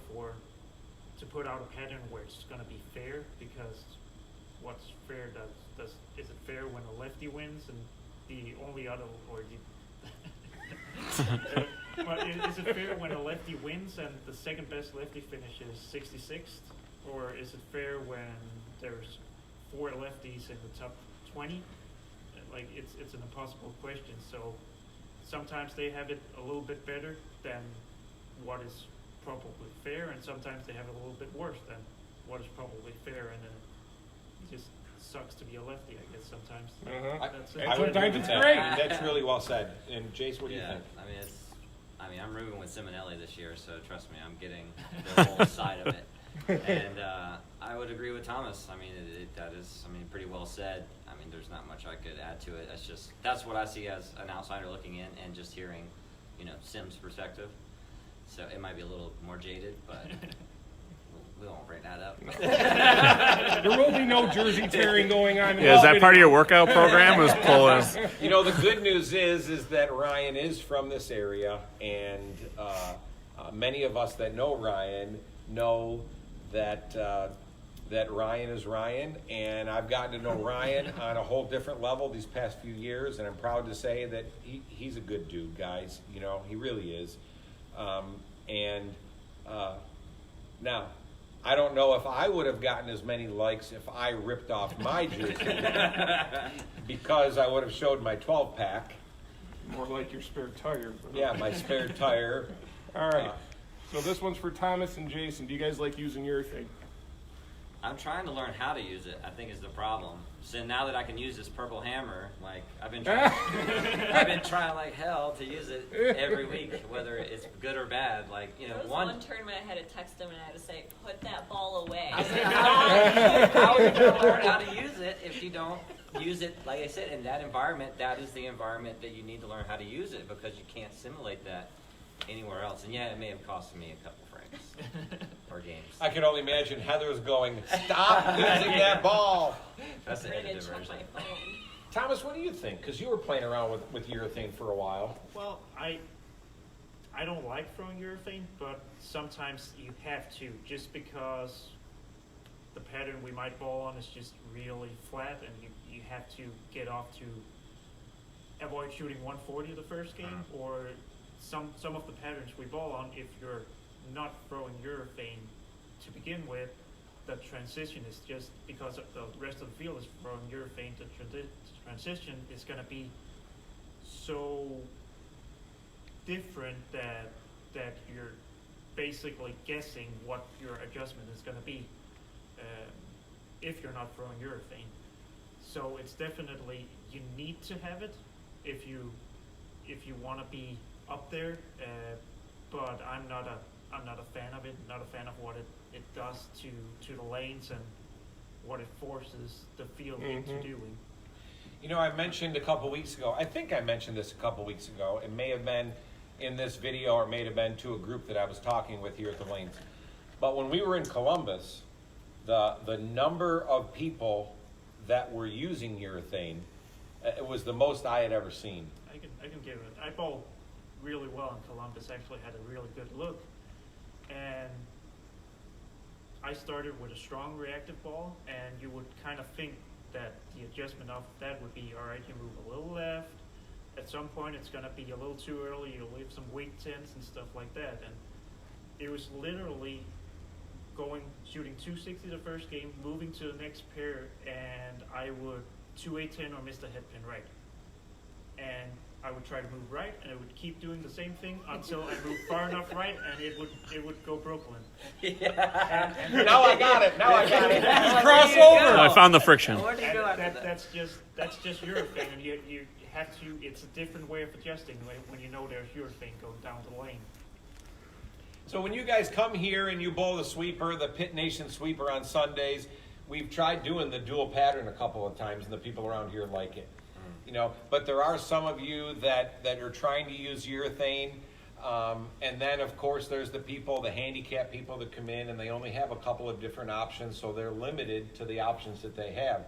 to put out a pattern where it's going to be fair, because what's fair is it fair when a lefty wins and the only other, or but is it fair when a lefty wins and the second best lefty finishes 66th, or is it fair when there's 4 lefties in the top 20? Like, it's an impossible question. So sometimes they have it a little bit better than what is probably fair, and sometimes they have it a little bit worse than what is probably fair, and then it just sucks to be a lefty, I guess, sometimes. That's it. And sometimes it's great. That's really well said. And Jace, what do you think? I mean, I'm rooming with Simonelli this year, so trust me, I'm getting the whole side of it. And I would agree with Thomas. I mean, that is, pretty well said. I mean, there's not much I could add to it. That's what I see as an outsider looking in and just hearing, Sim's perspective. So it might be a little more jaded, but we won't bring that up. There will be no jersey tearing going on. Yeah, is that part of your workout program? Was pulling? The good news is that Ryan is from this area, and many of us that know Ryan know that Ryan is Ryan, and I've gotten to know Ryan on a whole different level these past few years, and I'm proud to say that he's a good dude, guys. He really is. Now, I don't know if I would have gotten as many likes if I ripped off my jersey because I would have showed my 12-pack. More like your spare tire. Yeah, my spare tire. All right. So this one's for Thomas and Jason. Do you guys like using urethane? I'm trying to learn how to use it, I think, is the problem. So now that I can use this purple hammer, like, I've been trying like hell to use it every week, whether it's good or bad. Like, There was one tournament I had to text him and I had to say, put that ball away. I said, how are you going to learn how to use it if you don't use it? Like I said, in that environment, that is the environment that you need to learn how to use it, because you can't simulate that anywhere else. And yeah, it may have cost me a couple frames or games. I can only imagine Heather's going, stop using that ball. That's the I'm ready edited to check version. my phone. Thomas, what do you think? Because you were playing around with urethane for a while. Well, I don't like throwing urethane, but sometimes you have to, just because the pattern we might ball on is just really flat, and you have to get off to avoid shooting 140 the first game, or some of the patterns we ball on, if you're not throwing urethane to begin with, the transition is just, because of the rest of the field is throwing urethane, the transition is going to be so different that you're basically guessing what your adjustment is going to be if you're not throwing urethane. So it's definitely, you need to have it if you want to be up there, but I'm not a fan of it. Not a fan of what it does to the lanes and what it forces the field into doing. I mentioned a couple weeks ago, I think I mentioned this a couple weeks ago, it may have been in this video or it may have been to a group that I was talking with here at the lanes. But when we were in Columbus, the number of people that were using urethane, it was the most I had ever seen. I can give it. I bowled really well in Columbus, actually had a really good look. And I started with a strong reactive ball, and you would kind of think that the adjustment of that would be, all right, you move a little left. At some point, it's going to be a little too early. You'll leave some weak tens and stuff like that. And it was literally shooting 260 the first game, moving to the next pair, and I would 2-8-10 or miss the head pin right. and I would try to move right, and I would keep doing the same thing until I moved far enough right, and it would go Brooklyn. Yeah. Now I got it. Now I got it. Cross over. I found the friction. Where do you And go after that? that's just your thing, and you have to. It's a different way of adjusting when you know there's your thing going down the lane. So when you guys come here and you bowl the sweeper, the Pit Nation sweeper on Sundays, we've tried doing the dual pattern a couple of times, and the people around here like it. You know, but there are some of you that are trying to use urethane, and then of course there's the people, the handicapped people that come in and they only have a couple of different options, so they're limited to the options that they have.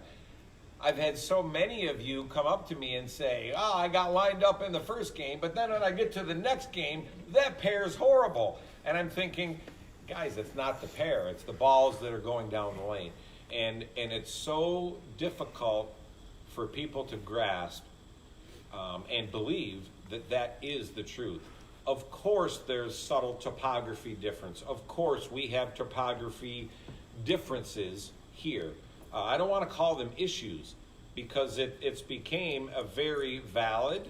I've had so many of you come up to me and say, I got lined up in the first game, but then when I get to the next game, that pair's horrible. And I'm thinking, guys, it's not the pair, it's the balls that are going down the lane. And it's so difficult for people to grasp and believe that that is the truth. Of course, there's subtle topography difference. Of course, we have topography differences here. I don't want to call them issues because it's became a very valid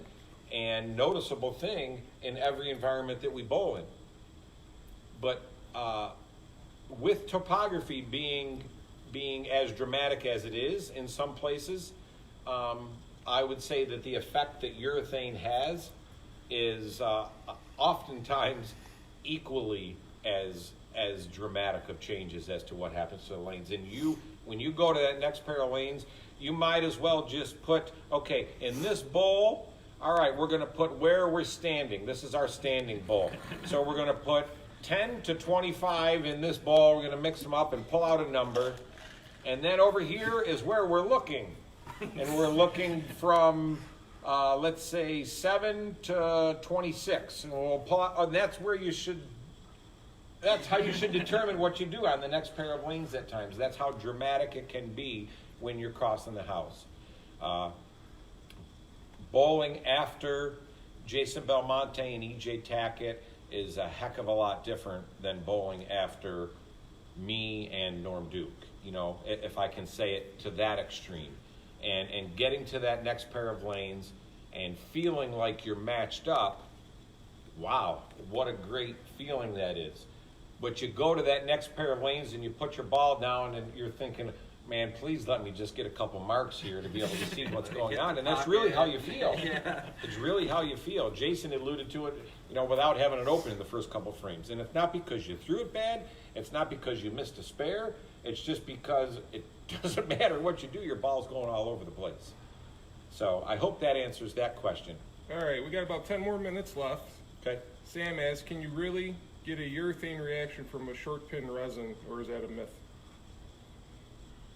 and noticeable thing in every environment that we bowl in. But with topography being as dramatic as it is in some places, I would say that the effect that urethane has is oftentimes equally as dramatic of changes as to what happens to the lanes. And when you go to that next pair of lanes, you might as well just put, okay, in this bowl, all right, we're going to put where we're standing. This is our standing bowl. So we're going to put 10 to 25 in this bowl. We're going to mix them up and pull out a number. And then over here is where we're looking. And we're looking from, let's say, 7 to 26. And we'll pull out, and that's how you should determine what you do on the next pair of lanes at times. That's how dramatic it can be when you're crossing the house. Bowling after Jason Belmonte and E.J. Tackett is a heck of a lot different than bowling after me and Norm Duke, you know, if I can say it to that extreme. And getting to that next pair of lanes and feeling like you're matched up, wow, what a great feeling that is. But you go to that next pair of lanes and you put your ball down and you're thinking, man, please let me just get a couple marks here to be able to see what's going on. And that's really how you feel. Yeah. It's really how you feel. Jason alluded to it, you know, without having it open in the first couple frames. And it's not because you threw it bad. It's not because you missed a spare. It's just because it doesn't matter what you do, your ball's going all over the place. So I hope that answers that question. All right, we got about 10 more minutes left. Okay. Sam asks, can you really get a urethane reaction from a short pin resin, or is that a myth?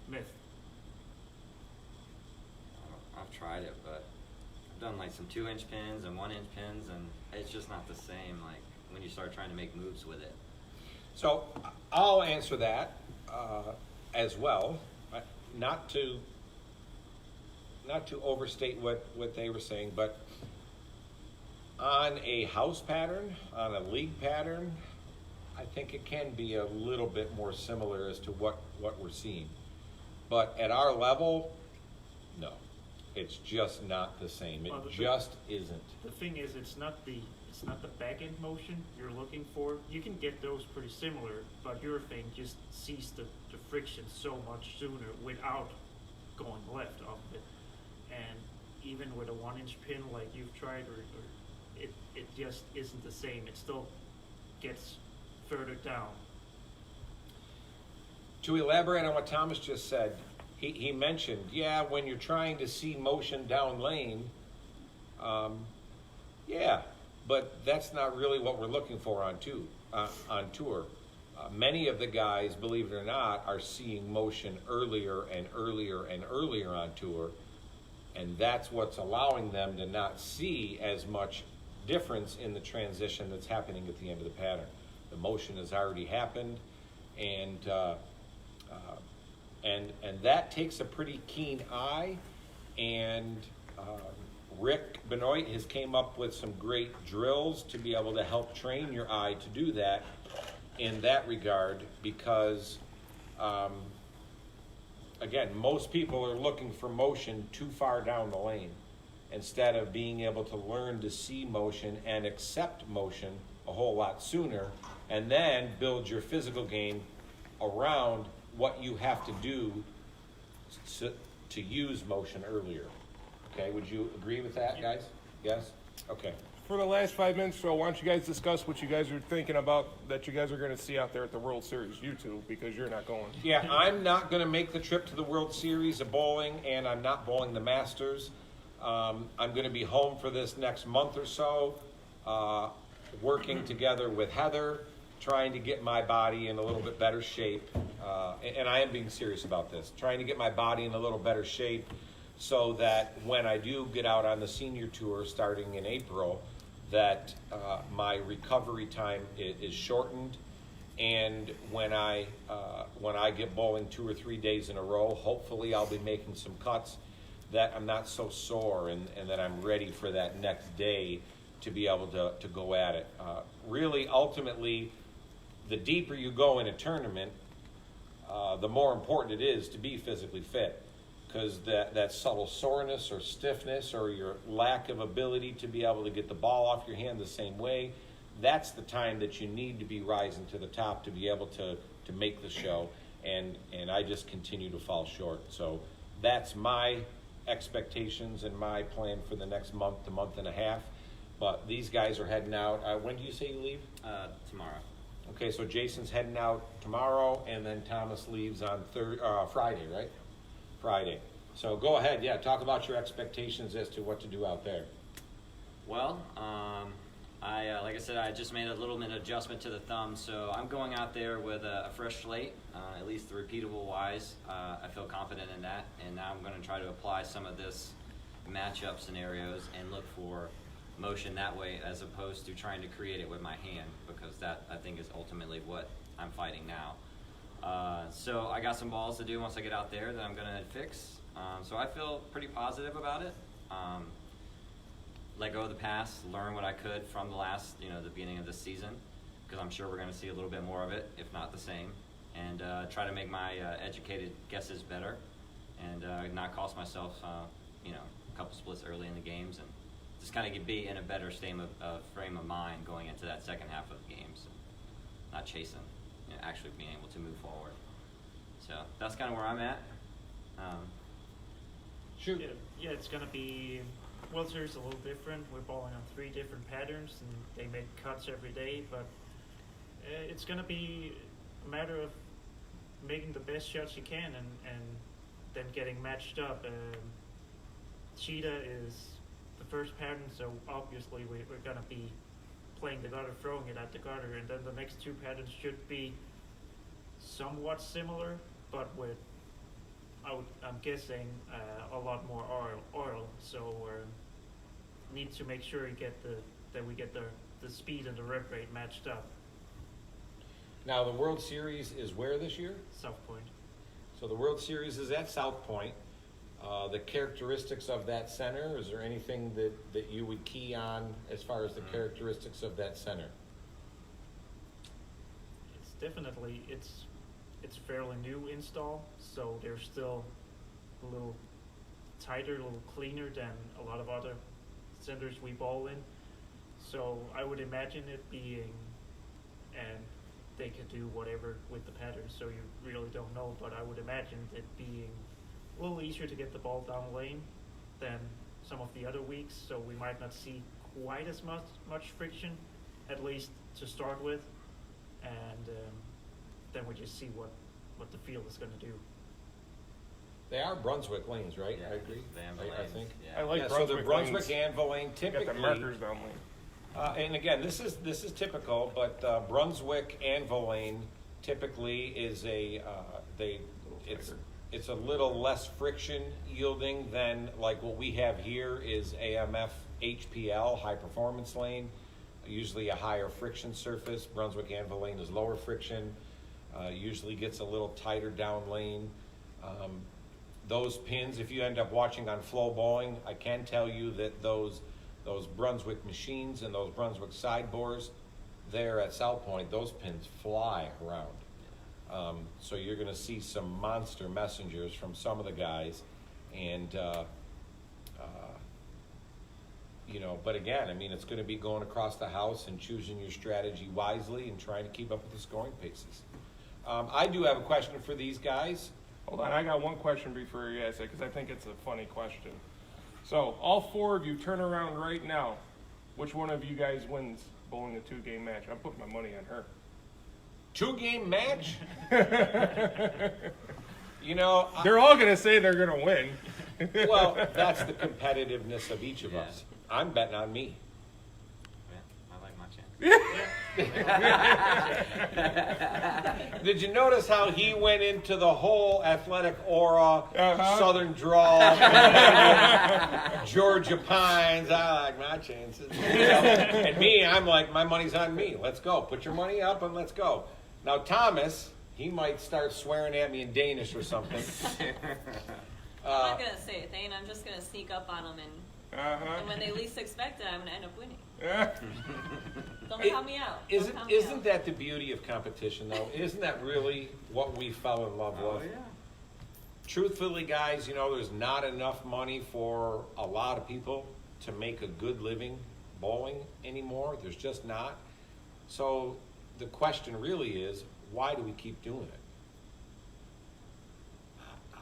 Myth. I've tried it, but I've done like some 2-inch pins and 1-inch pins, and it's just not the same. Like when you start trying to make moves with it. So I'll answer that as well, not to overstate what they were saying, but on a house pattern, on a league pattern, I think it can be a little bit more similar as to what we're seeing. But at our level, no, it's just not the same. It just isn't. The thing is, it's not the back end motion you're looking for. You can get those pretty similar, but urethane just sees the friction so much sooner without going left off of it. And even with a 1-inch pin like you've tried, or it just isn't the same. It still gets further down. To elaborate on what Thomas just said, he mentioned, yeah, when you're trying to see motion down lane, yeah, but that's not really what we're looking for on tour. Many of the guys, believe it or not, are seeing motion earlier and earlier and earlier on tour, and that's what's allowing them to not see as much difference in the transition that's happening at the end of the pattern. The motion has already happened, and that takes a pretty keen eye, and Rick Benoit has came up with some great drills to be able to help train your eye to do that in that regard, because again, most people are looking for motion too far down the lane, instead of being able to learn to see motion and accept motion a whole lot sooner, and then build your physical game around what you have to do to use motion earlier. Okay, would you agree with that, guys? Yes? Okay. For the last 5 minutes, so why don't you guys discuss what you guys are thinking about that you guys are going to see out there at the World Series, you two, because you're not going. Yeah, I'm not going to make the trip to the World Series of bowling, and I'm not bowling the Masters. I'm going to be home for this next month or so, working together with Heather, trying to get my body in a little bit better shape. And I am being serious about this, trying to get my body in a little better shape so that when I do get out on the senior tour starting in April, that my recovery time is shortened, and when I get bowling 2 or 3 days in a row, hopefully I'll be making some cuts that I'm not so sore, and that I'm ready for that next day to be able to go at it. Really, ultimately, the deeper you go in a tournament, the more important it is to be physically fit. Because that subtle soreness or stiffness or your lack of ability to be able to get the ball off your hand the same way, that's the time that you need to be rising to the top to be able to make the show. And I just continue to fall short. So that's my expectations and my plan for the next month to month and a half. But these guys are heading out. When do you say you leave? Tomorrow. Okay, so Jason's heading out tomorrow, and then Thomas leaves on Friday, right? Friday. So go ahead, talk about your expectations as to what to do out there. Well, like I said, I just made a little bit of adjustment to the thumb, so I'm going out there with a fresh slate, at least the repeatable wise. I feel confident in that, and now I'm going to try to apply some of this matchup scenarios and look for motion that way as opposed to trying to create it with my hand, because that, I think, is ultimately what I'm fighting now. So I got some balls to do once I get out there that I'm going to fix. So I feel pretty positive about it. Let go of the past, learn what I could from the beginning of this season, because I'm sure we're going to see a little bit more of it, if not the same, and try to make my educated guesses better, and not cost myself, a couple splits early in the games, and just kind of be in a better frame of mind going into that second half of the games, and not chasing. Actually being able to move forward. So that's kind of where I'm at. Shoot. Yeah, it's going to be, World Series a little different. We're bowling on 3 different patterns, and they make cuts every day, but it's going to be a matter of making the best shots you can and then getting matched up. Cheetah is the first pattern, so obviously we're going to be playing the gutter, throwing it at the gutter, and then the next 2 patterns should be somewhat similar, but with, I'm guessing, a lot more oil. So we need to make sure that we get the speed and the rep rate matched up. Now the World Series is where this year? South Point. So the World Series is at South Point. The characteristics of that center, is there anything that you would key on as far as the characteristics of that center? It's definitely, it's fairly new install, so they're still a little tighter, a little cleaner than a lot of other centers we bowl in. So I would imagine it being, and they could do whatever with the patterns, so you really don't know, but I would imagine it being a little easier to get the ball down lane than some of the other weeks, so we might not see quite as much friction, at least to start with, and then we just see what the field is going to do. They are Brunswick lanes, right? Yeah, I agree. the Anvil I lanes, think. yeah. I like So Brunswick the Brunswick lanes. Anvil lane typically. Got the markers down lane. And again, this is typical, but Brunswick Anvil Lane typically is it's a little less friction yielding than like what we have here is AMF HPL, high performance lane, usually a higher friction surface. Brunswick Anvil Lane is lower friction, usually gets a little tighter down lane. Those pins, if you end up watching on Flow Bowling, I can tell you that those Brunswick machines and those Brunswick sideboards there at South Point, those pins fly around. So you're going to see some monster messengers from some of the guys, and but again, I mean, it's going to be going across the house and choosing your strategy wisely and trying to keep up with the scoring paces. I do have a question for these guys. Hold on, I got one question before you ask it, because I think it's a funny question. So, all 4 of you turn around right now. Which one of you guys wins bowling a 2-game match? I'm putting my money on her. 2-game match? They're all going to say they're going to win. Well, that's the competitiveness of each of Yeah. us. I'm betting on me. Yeah, I like my chance. Did you notice how he went into the whole athletic aura, Southern drawl, Georgia Pines? I like my chances. And me, I'm like, my money's on me. Let's go. Put your money up and let's go. Now, Thomas, he might start swearing at me in Danish or something. I'm not going to say a thing. I'm just going to sneak up on them, and when they least expect it, I'm going to end up winning. Don't count me out. Isn't that the beauty of competition, though? Isn't that really what we fell in love with? yeah. Truthfully, guys, there's not enough money for a lot of people to make a good living bowling anymore. There's just not. So the question really is, why do we keep doing it?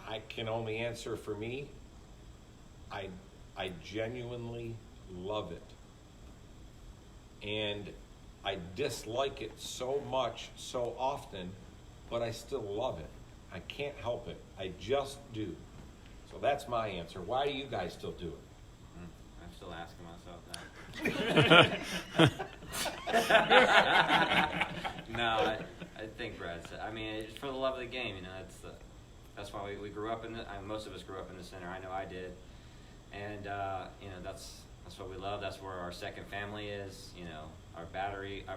I can only answer for me. I genuinely love it. And I dislike it so much, so often, but I still love it. I can't help it. I just do. So that's my answer. Why do you guys still do it? I'm still asking myself that. No, I think Brad said. I mean, it's for the love of the game. That's why we grew up in the. Most of us grew up in the center. I know I did, and that's what we love. That's where our second family is. Our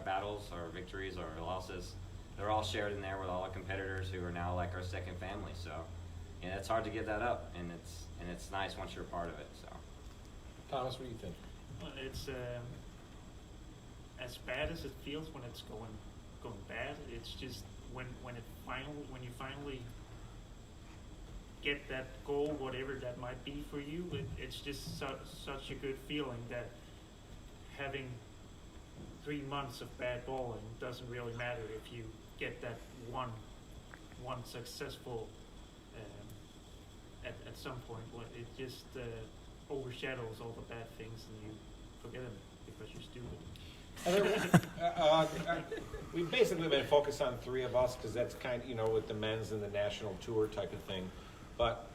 battles, our victories, our losses. They're all shared in there with all our competitors who are now like our second family. So, it's hard to give that up, and it's nice once you're a part of it. So, Thomas, what do you think? Well, it's as bad as it feels when it's going bad. It's just when you finally get that goal, whatever that might be for you, it's just such a good feeling that having 3 months of bad bowling doesn't really matter if you get that one successful at some point. It just overshadows all the bad things and you forget them because you're stupid. We've basically been focused on 3 of us because that's kind of, with the men's and the national tour type of thing. But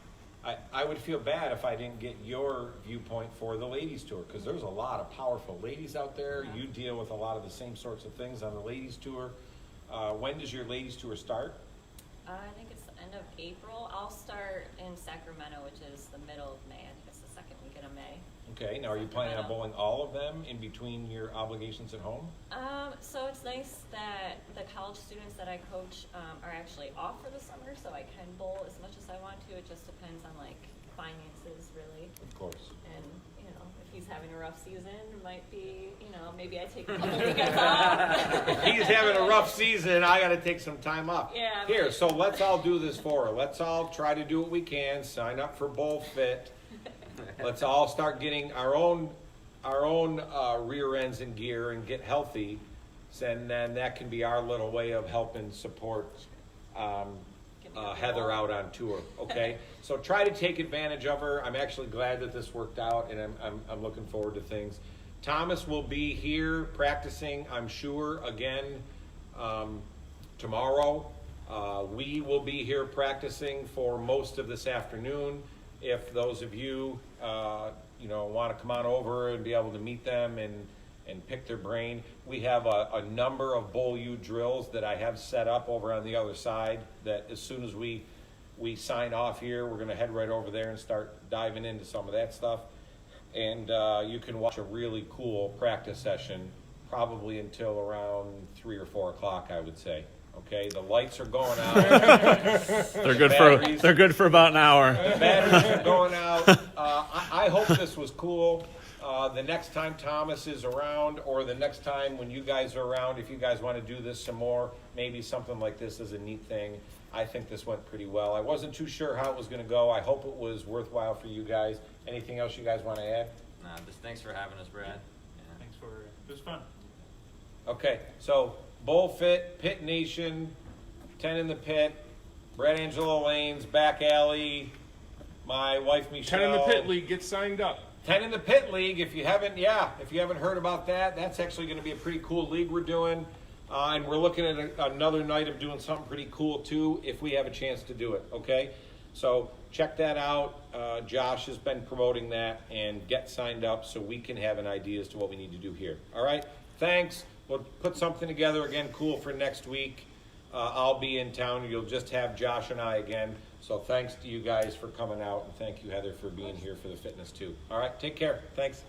I would feel bad if I didn't get your viewpoint for the ladies tour, because there's a lot of powerful ladies out there. You deal with a lot of the same sorts of things on the ladies tour. When does your ladies tour start? I think it's the end of April. I'll start in Sacramento, which is the middle of May. I think it's the second weekend of May. Okay, now are you planning on bowling all of them in between your obligations at home? So it's nice that the college students that I coach are actually off for the summer, so I can bowl as much as I want to. It just depends on finances, really. Of course. And if he's having a rough season, it might be maybe I take a couple weekends off. If he's having a rough season, I got to take some time off. Yeah. Here, so let's all do this for her. Let's all try to do what we can. Sign up for BowlFit. Let's all start getting our own rear ends in gear and get healthy, and then that can be our little way of helping support Heather out on tour. Okay, so try to take advantage of her. I'm actually glad that this worked out, and I'm looking forward to things. Thomas will be here practicing, I'm sure, again tomorrow. We will be here practicing for most of this afternoon. If those of you, want to come on over and be able to meet them and pick their brain, we have a number of Bowl U drills that I have set up over on the other side that as soon as we sign off here, we're going to head right over there and start diving into some of that stuff. And you can watch a really cool practice session probably until around 3 or 4 o'clock, I would say. Okay, the lights are going out. They're good for about an hour. The batteries are going out. I hope this was cool. The next time Thomas is around, or the next time when you guys are around, if you guys want to do this some more, maybe something like this is a neat thing. I think this went pretty well. I wasn't too sure how it was going to go. I hope it was worthwhile for you guys. Anything else you guys want to add? Just thanks for having us, Brad. Yeah. Thanks for it was fun. Okay, so BowlFit, Pit Nation, 10 in the Pit, Brad Angelo Lanes, Back Alley, my wife Michelle. 10 in the Pit League, get signed up. 10 in the Pit League. If you haven't heard about that, that's actually going to be a pretty cool league we're doing. And we're looking at another night of doing something pretty cool too, if we have a chance to do it, okay? So check that out. Josh has been promoting that, and get signed up so we can have an idea as to what we need to do here. All right, thanks. We'll put something together again cool for next week. I'll be in town. You'll just have Josh and I again. So thanks to you guys for coming out, and thank you, Heather, for being here for the fitness too. All right, take care. Thanks.